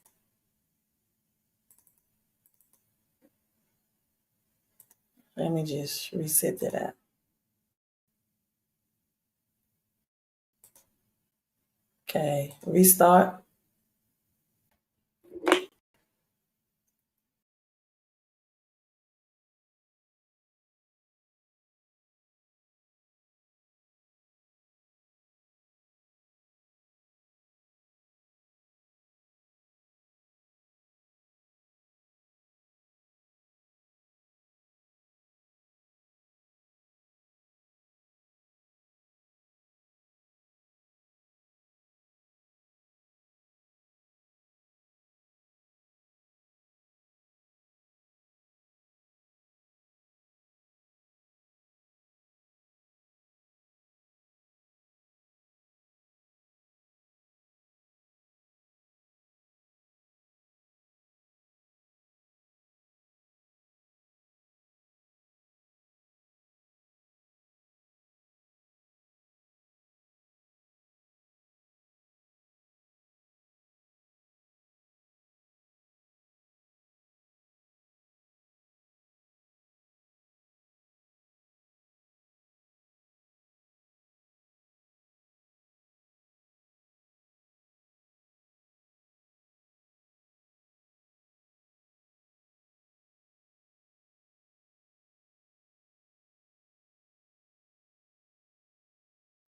Let me just reset that out. Okay, restart.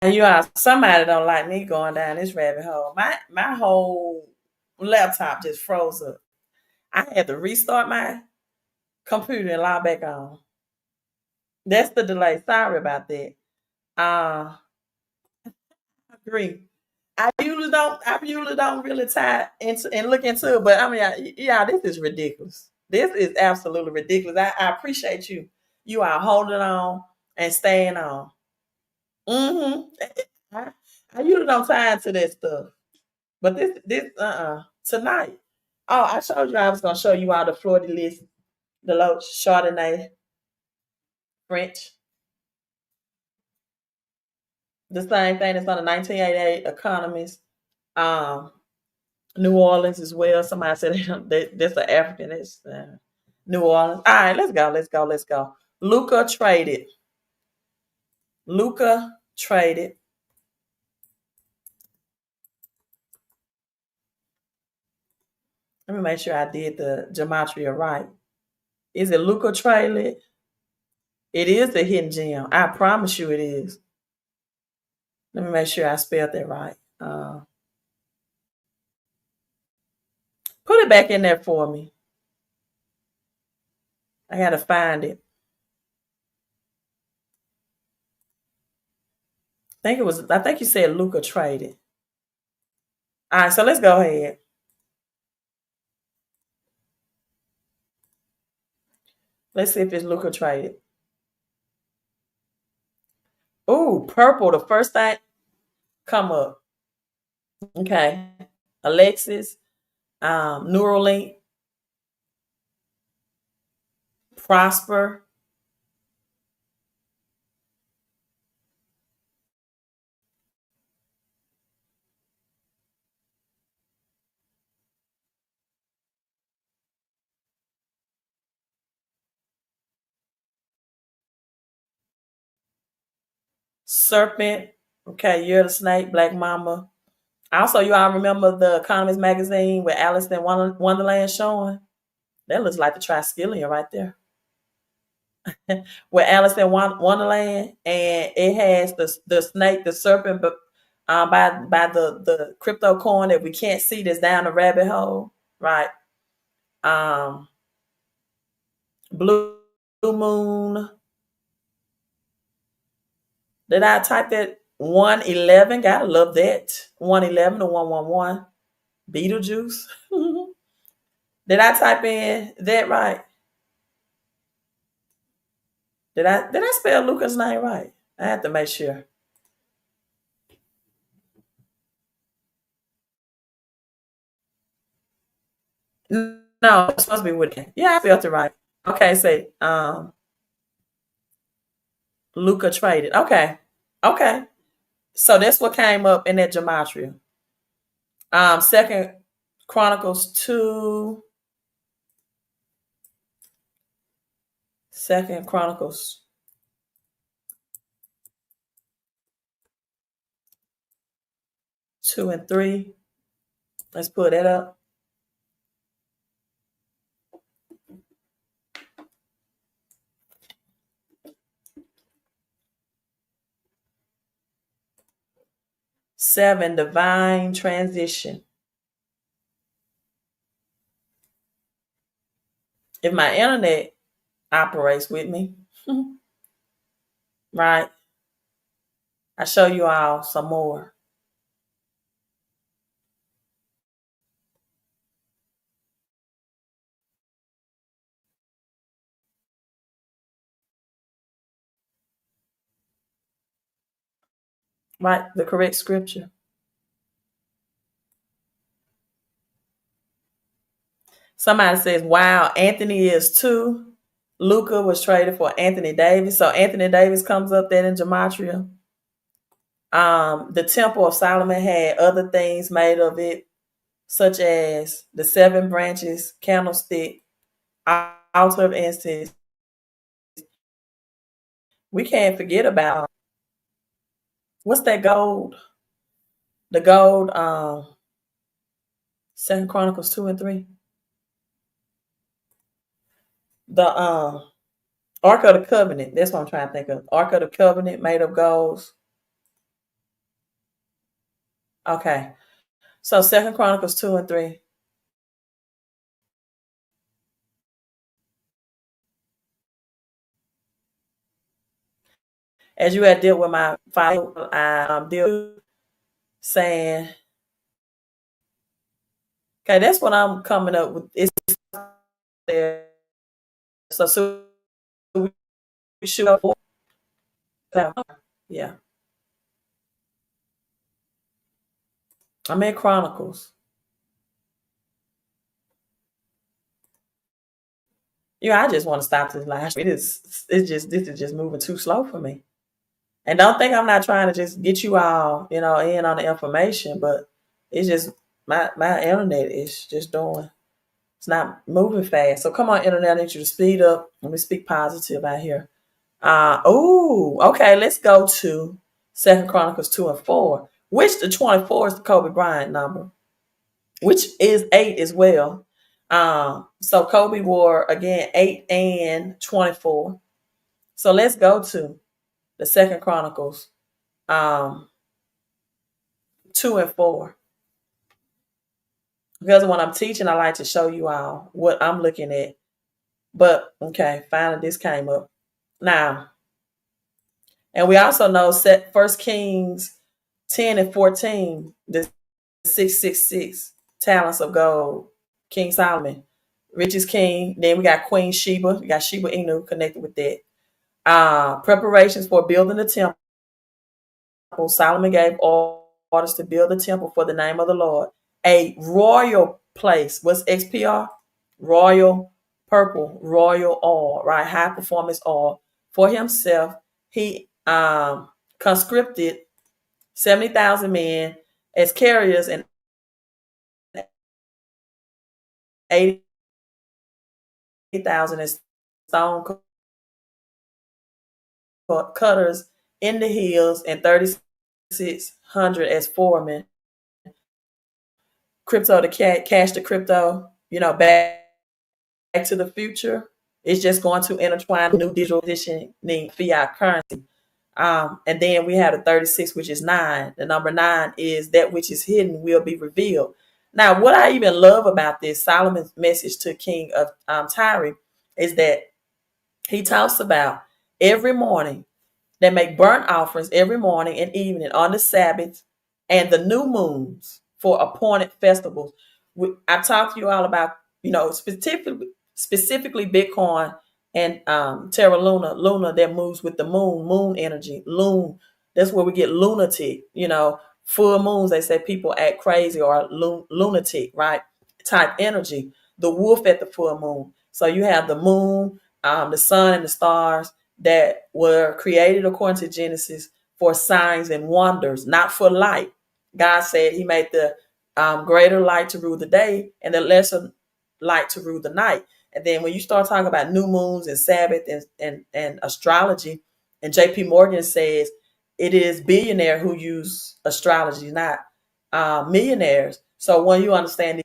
And you are somebody don't like me going down this rabbit hole. My whole laptop just froze up. I had to restart my computer and log back on. That's the delay. Sorry about that. I agree. I usually don't really tie into and look into it, but I mean, yeah, this is ridiculous. This is absolutely ridiculous. I appreciate you. You are holding on and staying on. Mm-hmm. I usually don't tie into that stuff. But this tonight. Oh, I showed you I was gonna show you all the Florida list, the low Chardonnay, French. The same thing that's on the 1988 economist. Um, New Orleans as well. Somebody said that's an African. It's New Orleans. All right, let's go. Luca traded. Luca traded. Let me make sure I did the gematria right. Is it Luca traded? It is the hidden gem. I promise you it is. Let me make sure I spelled that right. Put it back in there for me. I gotta find it. I think you said Luca traded. All right, so let's go ahead. Let's see if it's Luca traded. Ooh, purple, the first thing come up. Okay. Alexis, Neuralink, Prosper, Serpent. Okay, you're the snake, Black Mama. Also, you all remember the Economist magazine with Alice in Wonderland showing? That looks like the Triskelion right there. with Alice in Wonderland, and it has the snake, the serpent, but by the crypto coin that we can't see that's down the rabbit hole, right? Blue Moon. Did I type that 111? Gotta love that. 111 to 111. Beetlejuice. Did I type in that right? Did I spell Luca's name right? I have to make sure. No, it's supposed to be Whitaker. Yeah, I spelled it right. Okay, say Luca traded. Okay. Okay. So that's what came up in that gematria. Second Chronicles 2. Second Chronicles 2 and 3. Let's put that up. Seven, divine transition. If my internet operates with me, right, I show you all some more. Right, the correct scripture. Somebody says, wow, Anthony is too. Luca was traded for Anthony Davis. So Anthony Davis comes up there in gematria. The Temple of Solomon had other things made of it, such as the 7 branches, candlestick, altar of incense. We can't forget about what's that gold? The gold, 2 Chronicles 2 and 3. The Ark of the Covenant. That's what I'm trying to think of. Ark of the Covenant made of gold. Okay. So 2 Chronicles 2 and 3. As you had dealt with my file, I deal saying, okay, that's what I'm coming up with. It's there. So we shoot up for. Yeah. I'm in Chronicles. I just want to stop this live. This is just moving too slow for me. And don't think I'm not trying to just get you all, in on the information, but it's just my internet is just doing. It's not moving fast. So come on, internet, I need you to speed up. Let me speak positive out here. Okay, let's go to 2 Chronicles 2 and 4, which the 24 is the Kobe Bryant number, which is 8 as well. So Kobe wore, again, 8 and 24. So let's go to the 2 Chronicles 2 and 4. Because when I'm teaching, I like to show you all what I'm looking at. But, okay, finally this came up. Now, and we also know 1 Kings 10 and 14, the 666 talents of gold, King Solomon, richest king. Then we got Queen Sheba. We got Sheba Inu connected with that. Preparations for building the temple. Solomon gave orders to build a temple for the name of the Lord. A royal place. What's XPR? Royal purple, royal oil, right? High performance oil for himself. He conscripted 70,000 men as carriers and 80,000 as stone cutters in the hills and 3,600 as foremen. Crypto to cash the crypto, back to the future, It's just going to intertwine new digital positioning fiat currency. And then we have the 36, which is 9. The number 9 is that which is hidden will be revealed. Now, what I even love about this Solomon's message to King of Tyre is that he talks about every morning they make burnt offerings every morning and evening on the Sabbath and the new moons for appointed festivals. I talked to you all about, specifically Bitcoin and Terra Luna that moves with the moon energy. That's where we get lunatic, full moons. They say people act crazy or lunatic, right? Type energy. The wolf at the full moon. So you have the moon, the sun, and the stars that were created according to Genesis for signs and wonders, not for light. God said he made the greater light to rule the day and the lesser light to rule the night. And then when you start talking about new moons and Sabbath and astrology, and JP Morgan says it is billionaires who use astrology, not millionaires. So when you understand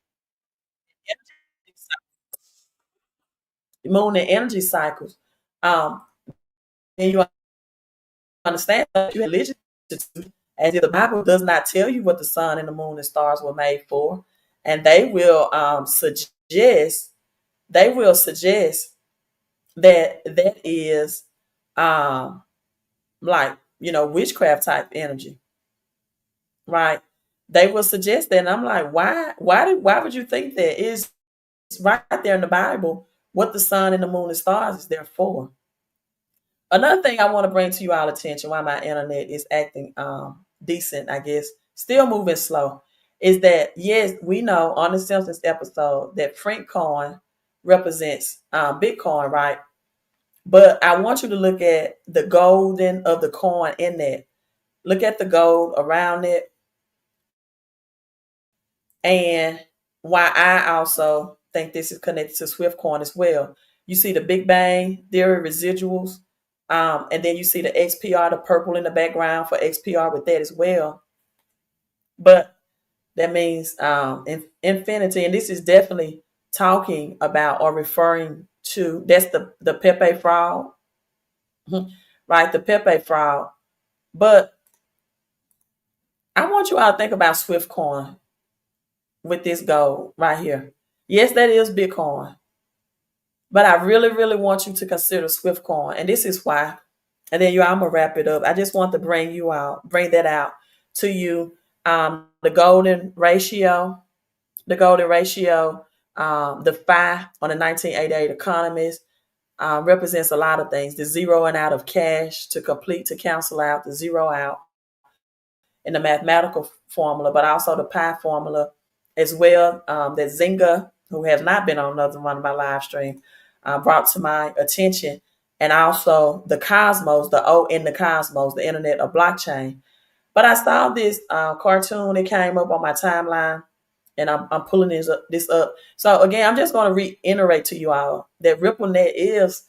the moon and energy cycles, then you understand that you have religion, as if the Bible does not tell you what the sun and the moon and stars were made for, and they will suggest that is like witchcraft type energy, right? They will suggest that, and I'm like, why would you think that? Is right there in the Bible what the sun and the moon and stars is there for. Another thing I want to bring to you all attention why my internet is acting decent, I guess, still moving slow, is that, yes, we know on the Simpsons episode that Frank coin represents Bitcoin, right? But I want you to look at the golden of the coin in that. Look at the gold around it. And why I also think this is connected to Swift coin as well. You see the Big Bang Theory residuals. And then you see the XPR, the purple in the background for XPR with that as well. But that means infinity. And this is definitely talking about or referring to, that's the Pepe fraud, right? The Pepe fraud. But I want you all to think about Swift coin with this gold right here. Yes, that is Bitcoin. But I really, really want you to consider Swift coin. And this is why. And then I'm gonna wrap it up. I just want to bring that out to you. The golden ratio, the phi on the 1988 Economist represents a lot of things. The zeroing out of cash to cancel out, the zero out in the mathematical formula, but also the pi formula as well. That Zynga, who has not been on another one of my live streams, brought to my attention. And also the cosmos, the O in the cosmos, the internet of blockchain. But I saw this cartoon. It came up on my timeline, and I'm pulling this up. So again, I'm just going to reiterate to you all that RippleNet is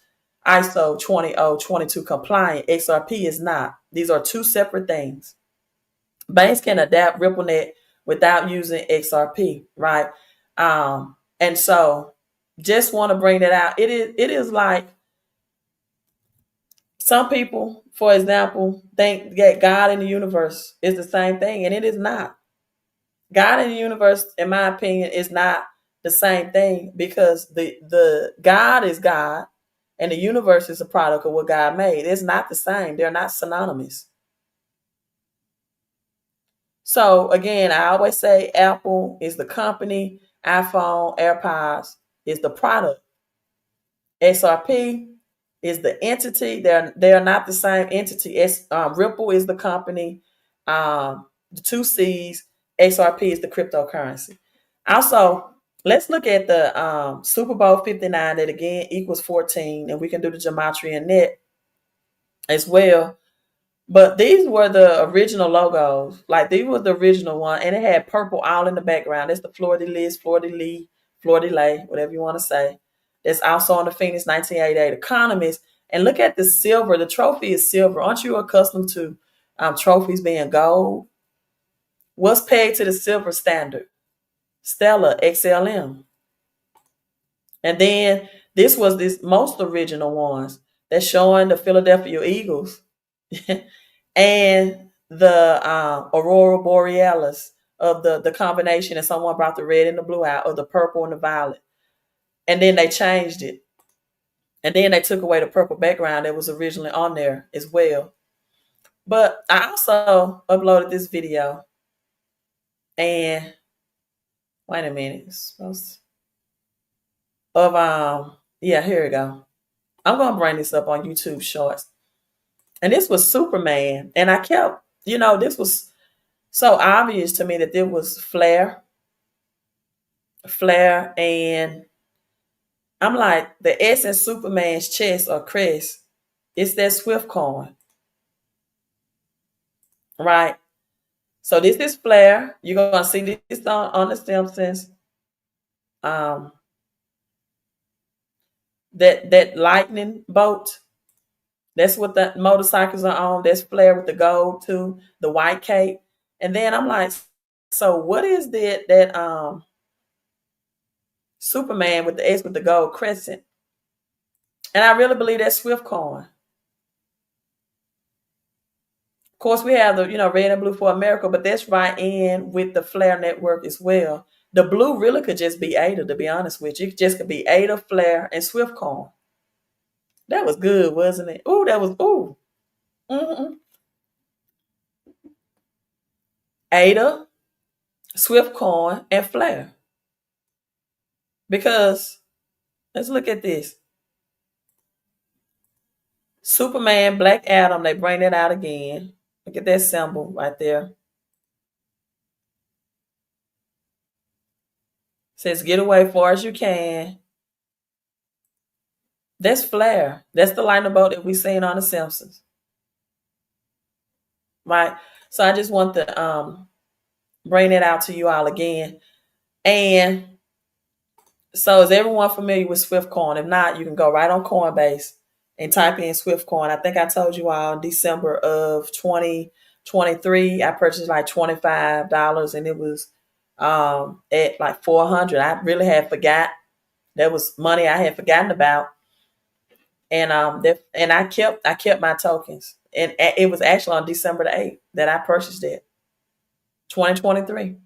ISO 20022 compliant. XRP is not. These are two separate things. Banks can adapt RippleNet without using XRP, right? And so just want to bring that out. It is like, some people, for example, think that God in the universe is the same thing, and it is not. God in the universe, in my opinion, is not the same thing, because the God is God, and the universe is a product of what God made. It's not the same. They're not synonymous. So again, I always say Apple is the company, iPhone, AirPods is the product. XRP is the entity. They're not the same entity. Ripple is the company. The two C's. XRP is the cryptocurrency. Also, let's look at the Super Bowl 59 that again equals 14, and we can do the gematria in that as well. But these were the original logos. Like, these were the original one, and it had purple all in the background. That's the Fleur-de-Lis, Fleur-de-Lay, whatever you want to say. That's also on the Phoenix 1988 Economist. And look at the silver. The trophy is silver. Aren't you accustomed to trophies being gold? What's pegged to the silver standard? Stellar, XLM. And then This was this most original ones that's showing the Philadelphia Eagles and the Aurora Borealis of the combination, and someone brought the red and the blue out, or the purple and the violet. And then they changed it. And then they took away the purple background that was originally on there as well. But I also uploaded this video. And wait a minute. Yeah, here we go. I'm gonna bring this up on YouTube Shorts. And this was Superman. And I kept, this was so obvious to me that there was flare, and I'm like, the S in Superman's chest or crest, it's that Swift coin. Right? So this is flare. You're gonna see this on the Simpsons. That lightning bolt. That's what the motorcycles are on. That's flare with the gold too, the white cape. And then I'm like, so what is that Superman with the S with the gold crescent? And I really believe that's Swift coin. Of course, we have the red and blue for America, but that's right in with the Flare network as well. The blue really could just be ADA, to be honest with you. It just could be ADA, Flare, and Swift coin. That was good, wasn't it? Ooh, that was ooh. Mm-hmm. ADA, Swift coin, and Flare. Because let's look at this. Superman, Black Adam, they bring it out again. Look at that symbol right there. It says get away far as you can. That's flare. That's the lightning bolt that we seen on the Simpsons. Right? So I just want to bring it out to you all again. And so is everyone familiar with Swift coin? If not, you can go right on Coinbase and type in Swift coin. I think I told you all in December of 2023, I purchased like $25 and it was at like 400. I really had forgot. That was money I had forgotten about. And I kept my tokens. And it was actually on December the 8th that I purchased it. 2023.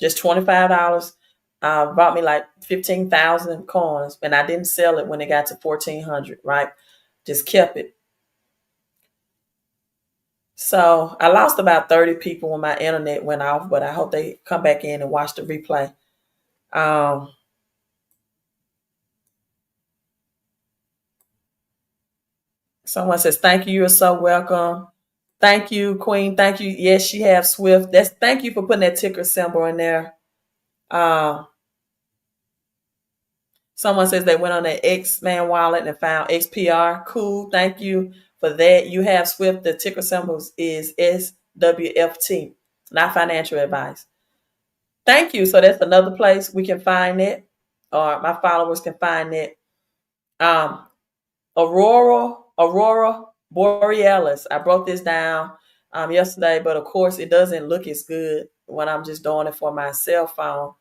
Just $25. Bought me like 15,000 coins, and I didn't sell it when it got to 1,400, right? Just kept it. So I lost about 30 people when my internet went off, but I hope they come back in and watch the replay. Someone says, thank you. You're so welcome. Thank you, Queen. Thank you. Yes, she has Swift. Thank you for putting that ticker symbol in there. Someone says they went on the X-Man wallet and found XPR. Cool. Thank you for that. You have Swift. The ticker symbols is SWFT, not financial advice. Thank you. So that's another place we can find it, or my followers can find it. Aurora Borealis. I broke this down yesterday, but of course it doesn't look as good when I'm just doing it for my cell phone.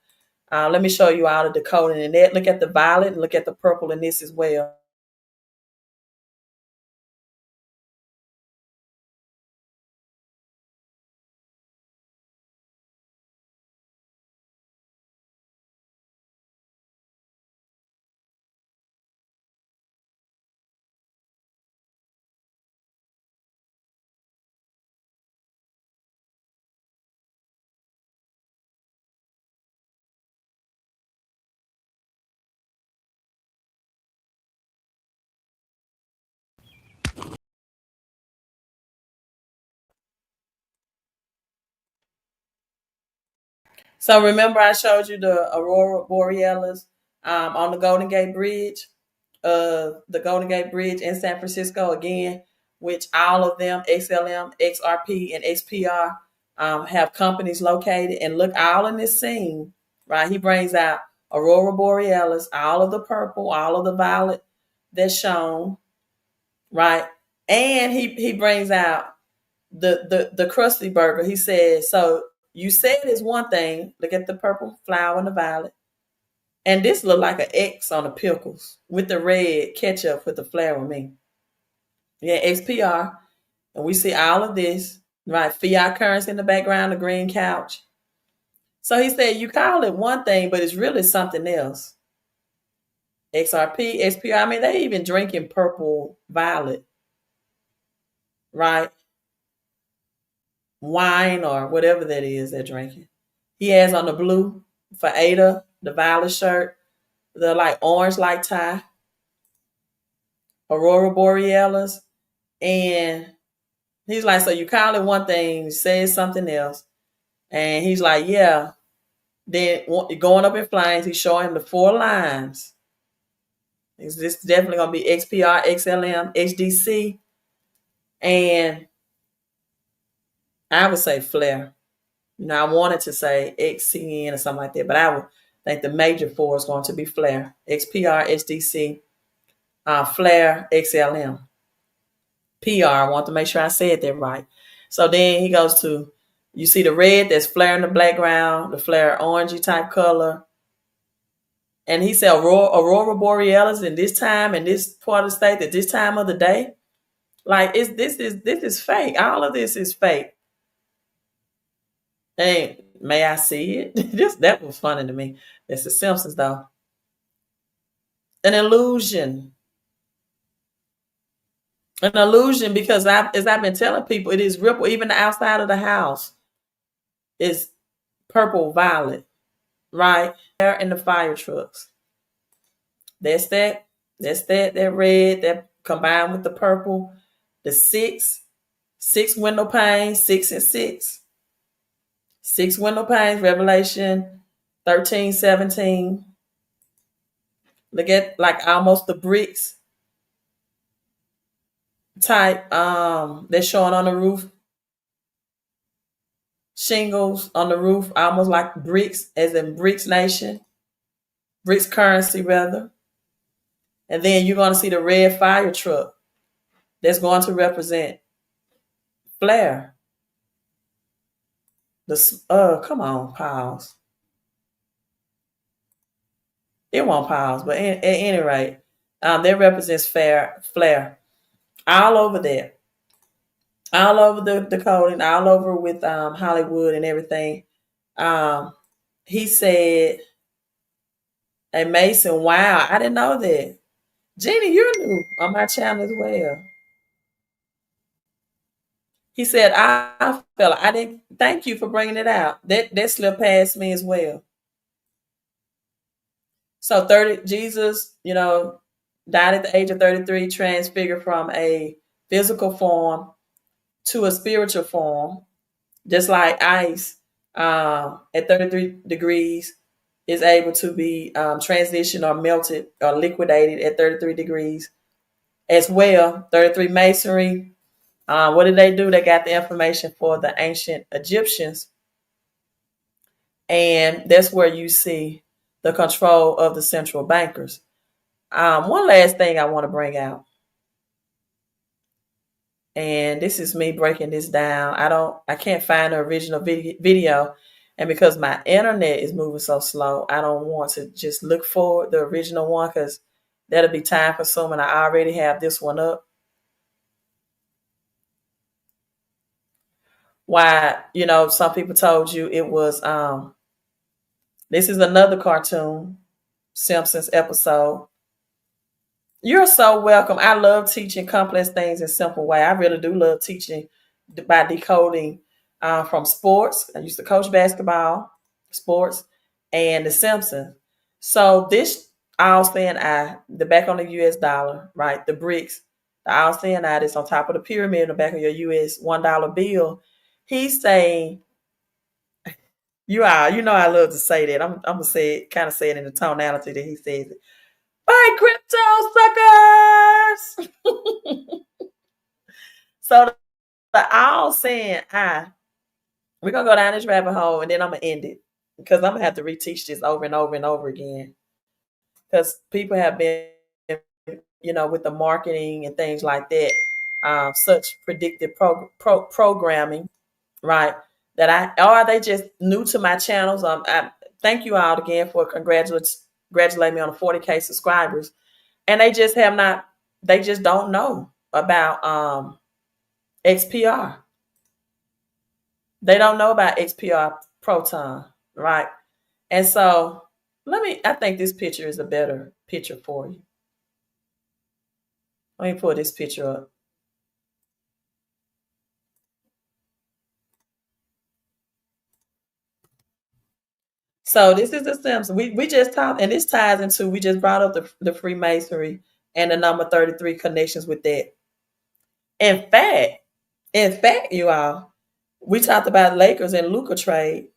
Let me show you all the decoding in that. Look at the violet and look at the purple in this as well. So remember I showed you the Aurora Borealis on the Golden Gate Bridge, the Golden Gate Bridge in San Francisco again, which all of them, XLM, XRP, and XPR, have companies located. And look, all in this scene, right? He brings out Aurora Borealis, all of the purple, all of the violet that's shown, right? And he brings out the Krusty Burger. He says, so you said it's one thing. Look at the purple flower and the violet. And this look like an X on the pickles with the red ketchup with the flare with me. Yeah, XPR. And we see all of this, right? Fiat currency in the background, the green couch. So he said, you call it one thing, but it's really something else. XRP, XPR, I mean, they even drinking purple violet, right? Wine or whatever that is they're drinking. He has on the blue for Ada, the violet shirt, the like orange like tie, Aurora Borealis. And he's like, so you call it one thing, you say it's something else. And he's like, yeah. Then going up in flames, he's showing the 4 lines. This is definitely going to be XPR, XLM, HDC, and I would say flare. You know, I wanted to say XCN or something like that, but I would think the major 4 is going to be flare. XPR, HDC, flare, XLM. PR, I want to make sure I said that right. So then he goes to, you see the red that's flare in the background, the flare orangey type color. And he said Aurora Borealis in this time, in this part of the state, at this time of the day. Like this is fake. All of this is fake. And may I see it? That was funny to me. It's the Simpsons though. An illusion. An illusion because as I've been telling people, it is ripple. Even the outside of the house is purple, violet, right? There in the fire trucks. That's that red that combined with the purple. The six window panes, 6 and 6. 6 window panes, Revelation 13:17. Look at like almost the bricks type that's showing on the roof. Shingles on the roof, almost like bricks, as in Bricks Nation. Bricks currency, rather. And then you're going to see the red fire truck that's going to represent flare. Come on, pause. It won't pause, but at any rate, that represents flare. All over there. All over the decoding, all over with Hollywood and everything. He said, hey, Mason, wow, I didn't know that. Jeannie, you're new on my channel as well. He said, I fella, I didn't thank you for bringing it out. That slipped past me as well. So Jesus, died at the age of 33, transfigured from a physical form to a spiritual form, just like ice at 33 degrees is able to be transitioned or melted or liquidated at 33 degrees as well. 33 masonry. What did they do? They got the information for the ancient Egyptians. And that's where you see the control of the central bankers. One last thing I want to bring out. And this is me breaking this down. I can't find the original video. And because my internet is moving so slow, I don't want to just look for the original one because that'll be time consuming. I already have this one up. Why, some people told you it was, this is another cartoon, Simpsons episode. You're so welcome. I love teaching complex things in a simple way. I really do love teaching by decoding from sports. I used to coach basketball, sports, and the Simpsons. So this all saying the back on the US dollar, right? The bricks, the all saying that's on top of the pyramid in the back of your US $1 bill. He's saying, I love to say that. I'm gonna say it, kind of say it in the tonality that he says it. Buy crypto, suckers! So the all saying we're gonna go down this rabbit hole and then I'm gonna end it because I'm gonna have to reteach this over and over and over again. Because people have been, with the marketing and things like that, such predictive programming, right? That are they just new to my channels? I thank you all again for congratulate me on the 40K subscribers. And they just don't know about XPR. They don't know about XPR Proton, right? And so I think this picture is a better picture for you. Let me pull this picture up. So this is the Simpson. We just talked, and this ties into, we just brought up the Freemasonry and the number 33 connections with that. In fact, you all, we talked about Lakers and Luka trade.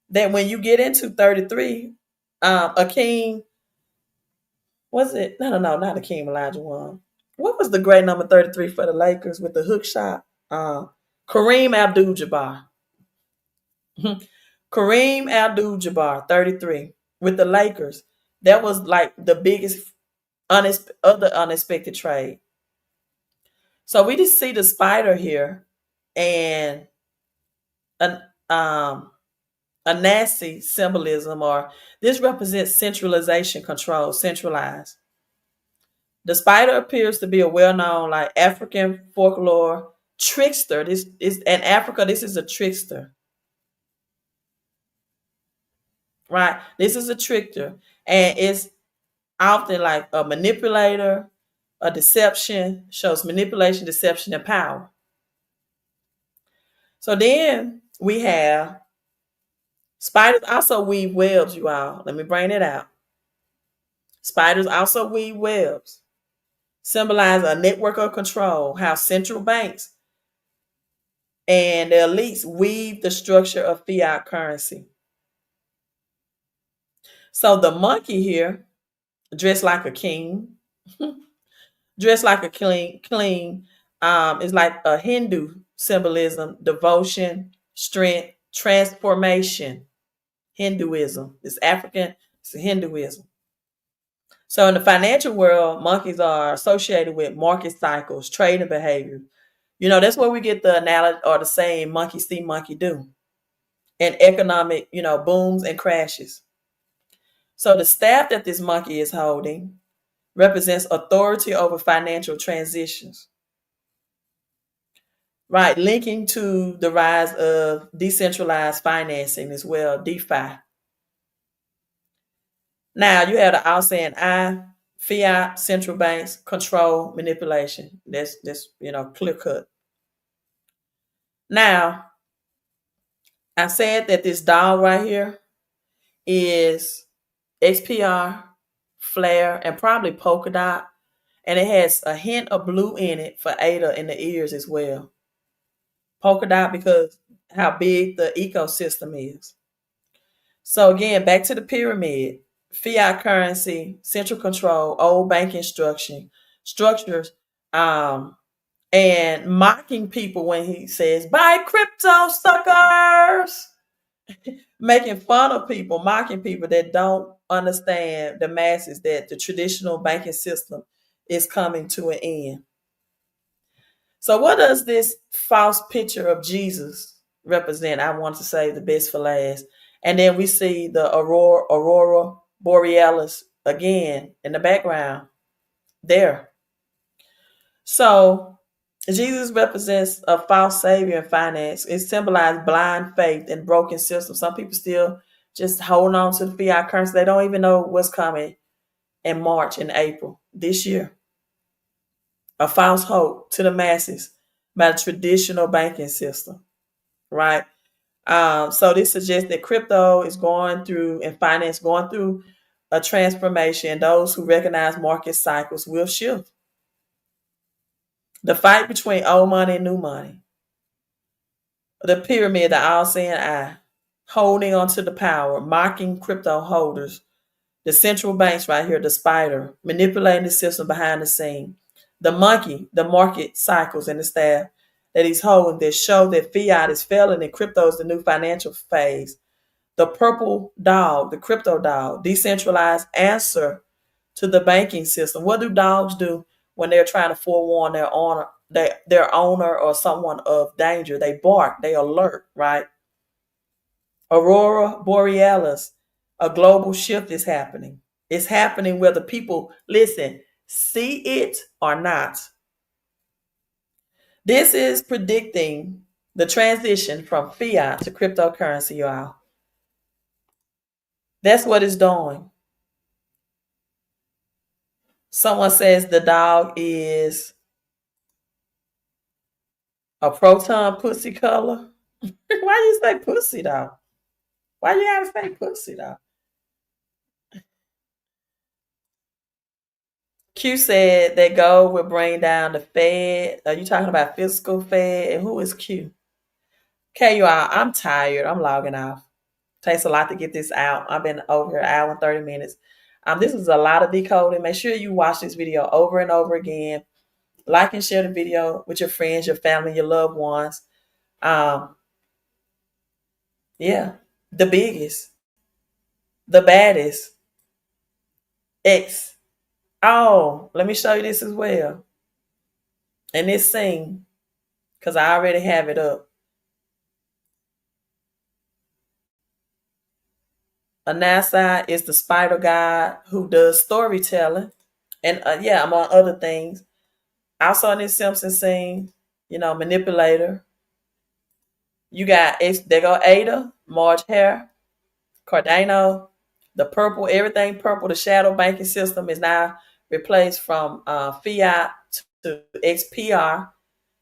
That when you get into 33, Akeem, was it? No, not Akeem Olajuwon. What was the great number 33 for the Lakers with the hook shot? Kareem Abdul-Jabbar. Kareem Abdul-Jabbar, 33, with the Lakers. That was like the biggest other unexpected trade. So we just see the spider here and a Nazi symbolism, or this represents centralization, control, centralized. The spider appears to be a well-known like African folklore trickster. This is in Africa. This is a trickster, right? This is a trickster, and it's often like a manipulator, a deception, shows manipulation, deception, and power. So then we have spiders also weave webs, you all. Let me bring it out. Spiders also weave webs, symbolize a network of control, how central banks and the elites weave the structure of fiat currency. So the monkey here, dressed like a king, dressed like a clean, is like a Hindu symbolism, devotion, strength, transformation. Hinduism. It's African, it's Hinduism. So in the financial world, monkeys are associated with market cycles, trading behavior. That's where we get the analogy or the saying, monkey see, monkey do. And economic, booms and crashes. So the staff that this monkey is holding represents authority over financial transitions. Right, linking to the rise of decentralized financing as well, DeFi. Now you have the out saying fiat, central banks, control, manipulation. That's clear cut. Now, I said that this dog right here is XPR, Flare, and probably Polka Dot. And it has a hint of blue in it for Ada in the ears as well. Polka Dot because how big the ecosystem is. So again, back to the pyramid. Fiat currency, central control, old banking structures, and mocking people when he says, buy crypto, suckers! Making fun of people, mocking people that don't understand the masses that the traditional banking system is coming to an end. So what does this false picture of Jesus represent? I want to say the best for last. And then we see the Aurora Borealis again in the background there. So Jesus represents a false savior in finance. It symbolizes blind faith and broken systems. Some people still just hold on to the fiat currency. They don't even know what's coming in March and April this year. A false hope to the masses by the traditional banking system, right? So this suggests that crypto is going through, and finance going through a transformation. Those who recognize market cycles will shift. The fight between old money and new money. The pyramid, the all-seeing eye, holding onto the power, mocking crypto holders. The central banks right here, the spider, manipulating the system behind the scene. The monkey, the market cycles and the staff that he's holding that show that fiat is failing and crypto is the new financial phase. The purple dog, the crypto dog, decentralized answer to the banking system. What do dogs do when they're trying to forewarn their owner or someone of danger? They bark, they alert, right? Aurora Borealis, A global shift is happening. It's happening whether people, listen, see it or not. This is predicting the transition from fiat to cryptocurrency, y'all. That's what it's doing. Someone says the dog is a proton pussy color. Why you say pussy though? Why you gotta say pussy though? Q said that gold will bring down the Fed. Are you talking about fiscal Fed? And who is Q? Okay, you all, I'm tired. I'm logging off. Takes a lot to get this out. I've been over here an hour and 30 minutes. This is a lot of decoding. Make sure you watch this video over and over again. Like and share the video with your friends, your family, your loved ones. Yeah, the biggest, the baddest, X. Oh, let me show you this as well. And this scene, because I already have it up. Anasai is the spider guy who does storytelling. And among other things. Also in this Simpson scene, manipulator. You got, there go Ada, Marge Hare, Cardano, the purple, everything purple. The shadow banking system is now replaced from fiat to XPR.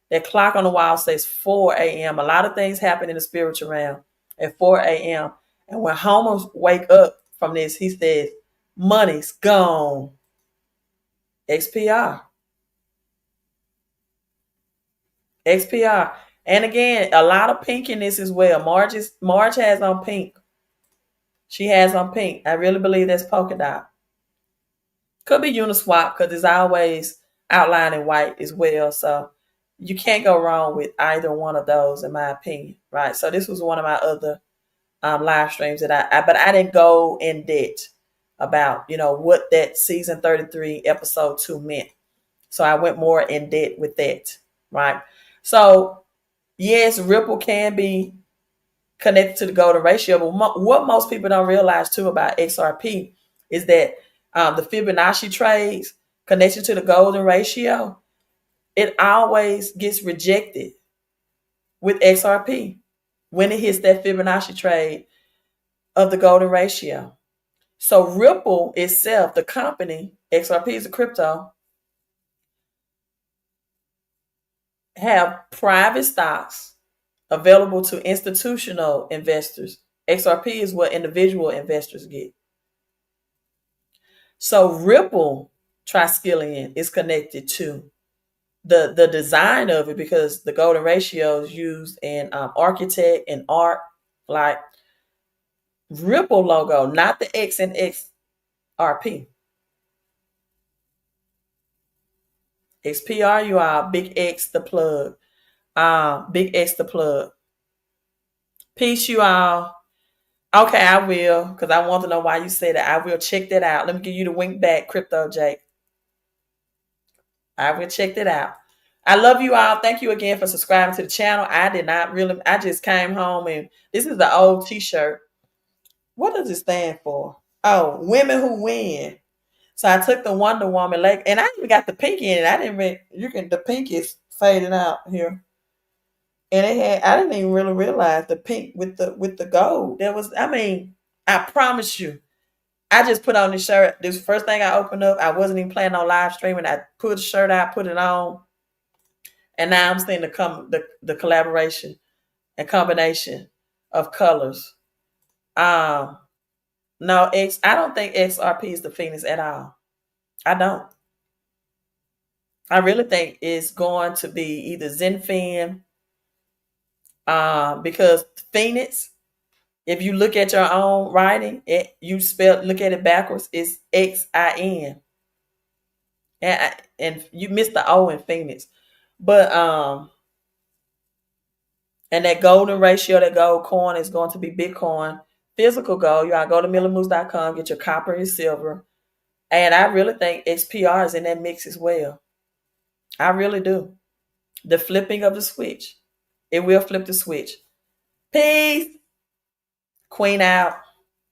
That clock on the wall says 4 a.m. A lot of things happen in the spiritual realm at 4 a.m. And when Homer wake up from this, he says, money's gone. XPR. XPR. And again, a lot of pink in this as well. Marge has on pink. She has on pink. I really believe that's polka dot. Could be Uniswap because it's always outlined in white as well. So you can't go wrong with either one of those, in my opinion. Right. So this was one of my other live streams that but I didn't go in depth about, what that season 33 episode 2 meant. So I went more in depth with that. Right. So yes, Ripple can be connected to the golden ratio, but what most people don't realize too about XRP is that the Fibonacci trades connection to the golden ratio, it always gets rejected with XRP when it hits that Fibonacci trade of the golden ratio. So Ripple itself, the company, XRP is a crypto, have private stocks available to institutional investors. XRP is what individual investors get. So Ripple Triskelion is connected to the design of it because the golden ratio is used in architect and art, like Ripple logo, not the X and XRP. XPR, you are big X the plug. Big X the plug. Peace, you all. Okay, I will, because I want to know why you said that. I will check that out. Let me give you the wink back, Crypto Jake. I will check that out. I love you all. Thank you again for subscribing to the channel. I just came home and this is the old t-shirt. What does it stand for? Oh, women who win. So I took the Wonder Woman leg and I even got the pink in it. The pink is faded out here. And I didn't even really realize the pink with the gold. I promise you, I just put on this shirt. This first thing I opened up, I wasn't even planning on live streaming. I put the shirt out, put it on. And now I'm seeing the collaboration and combination of colors. No, I don't think XRP is the Phoenix at all. I don't. I really think it's going to be either Zenfin, because Phoenix, if you look at your own writing, look at it backwards, it's XIN. And you missed the O in Phoenix. But and that golden ratio, that gold coin is going to be Bitcoin. Physical gold, you gotta go to millermoose.com, get your copper and silver. And I really think XPR is in that mix as well. I really do. The flipping of the switch. It will flip the switch. Peace. Queen out.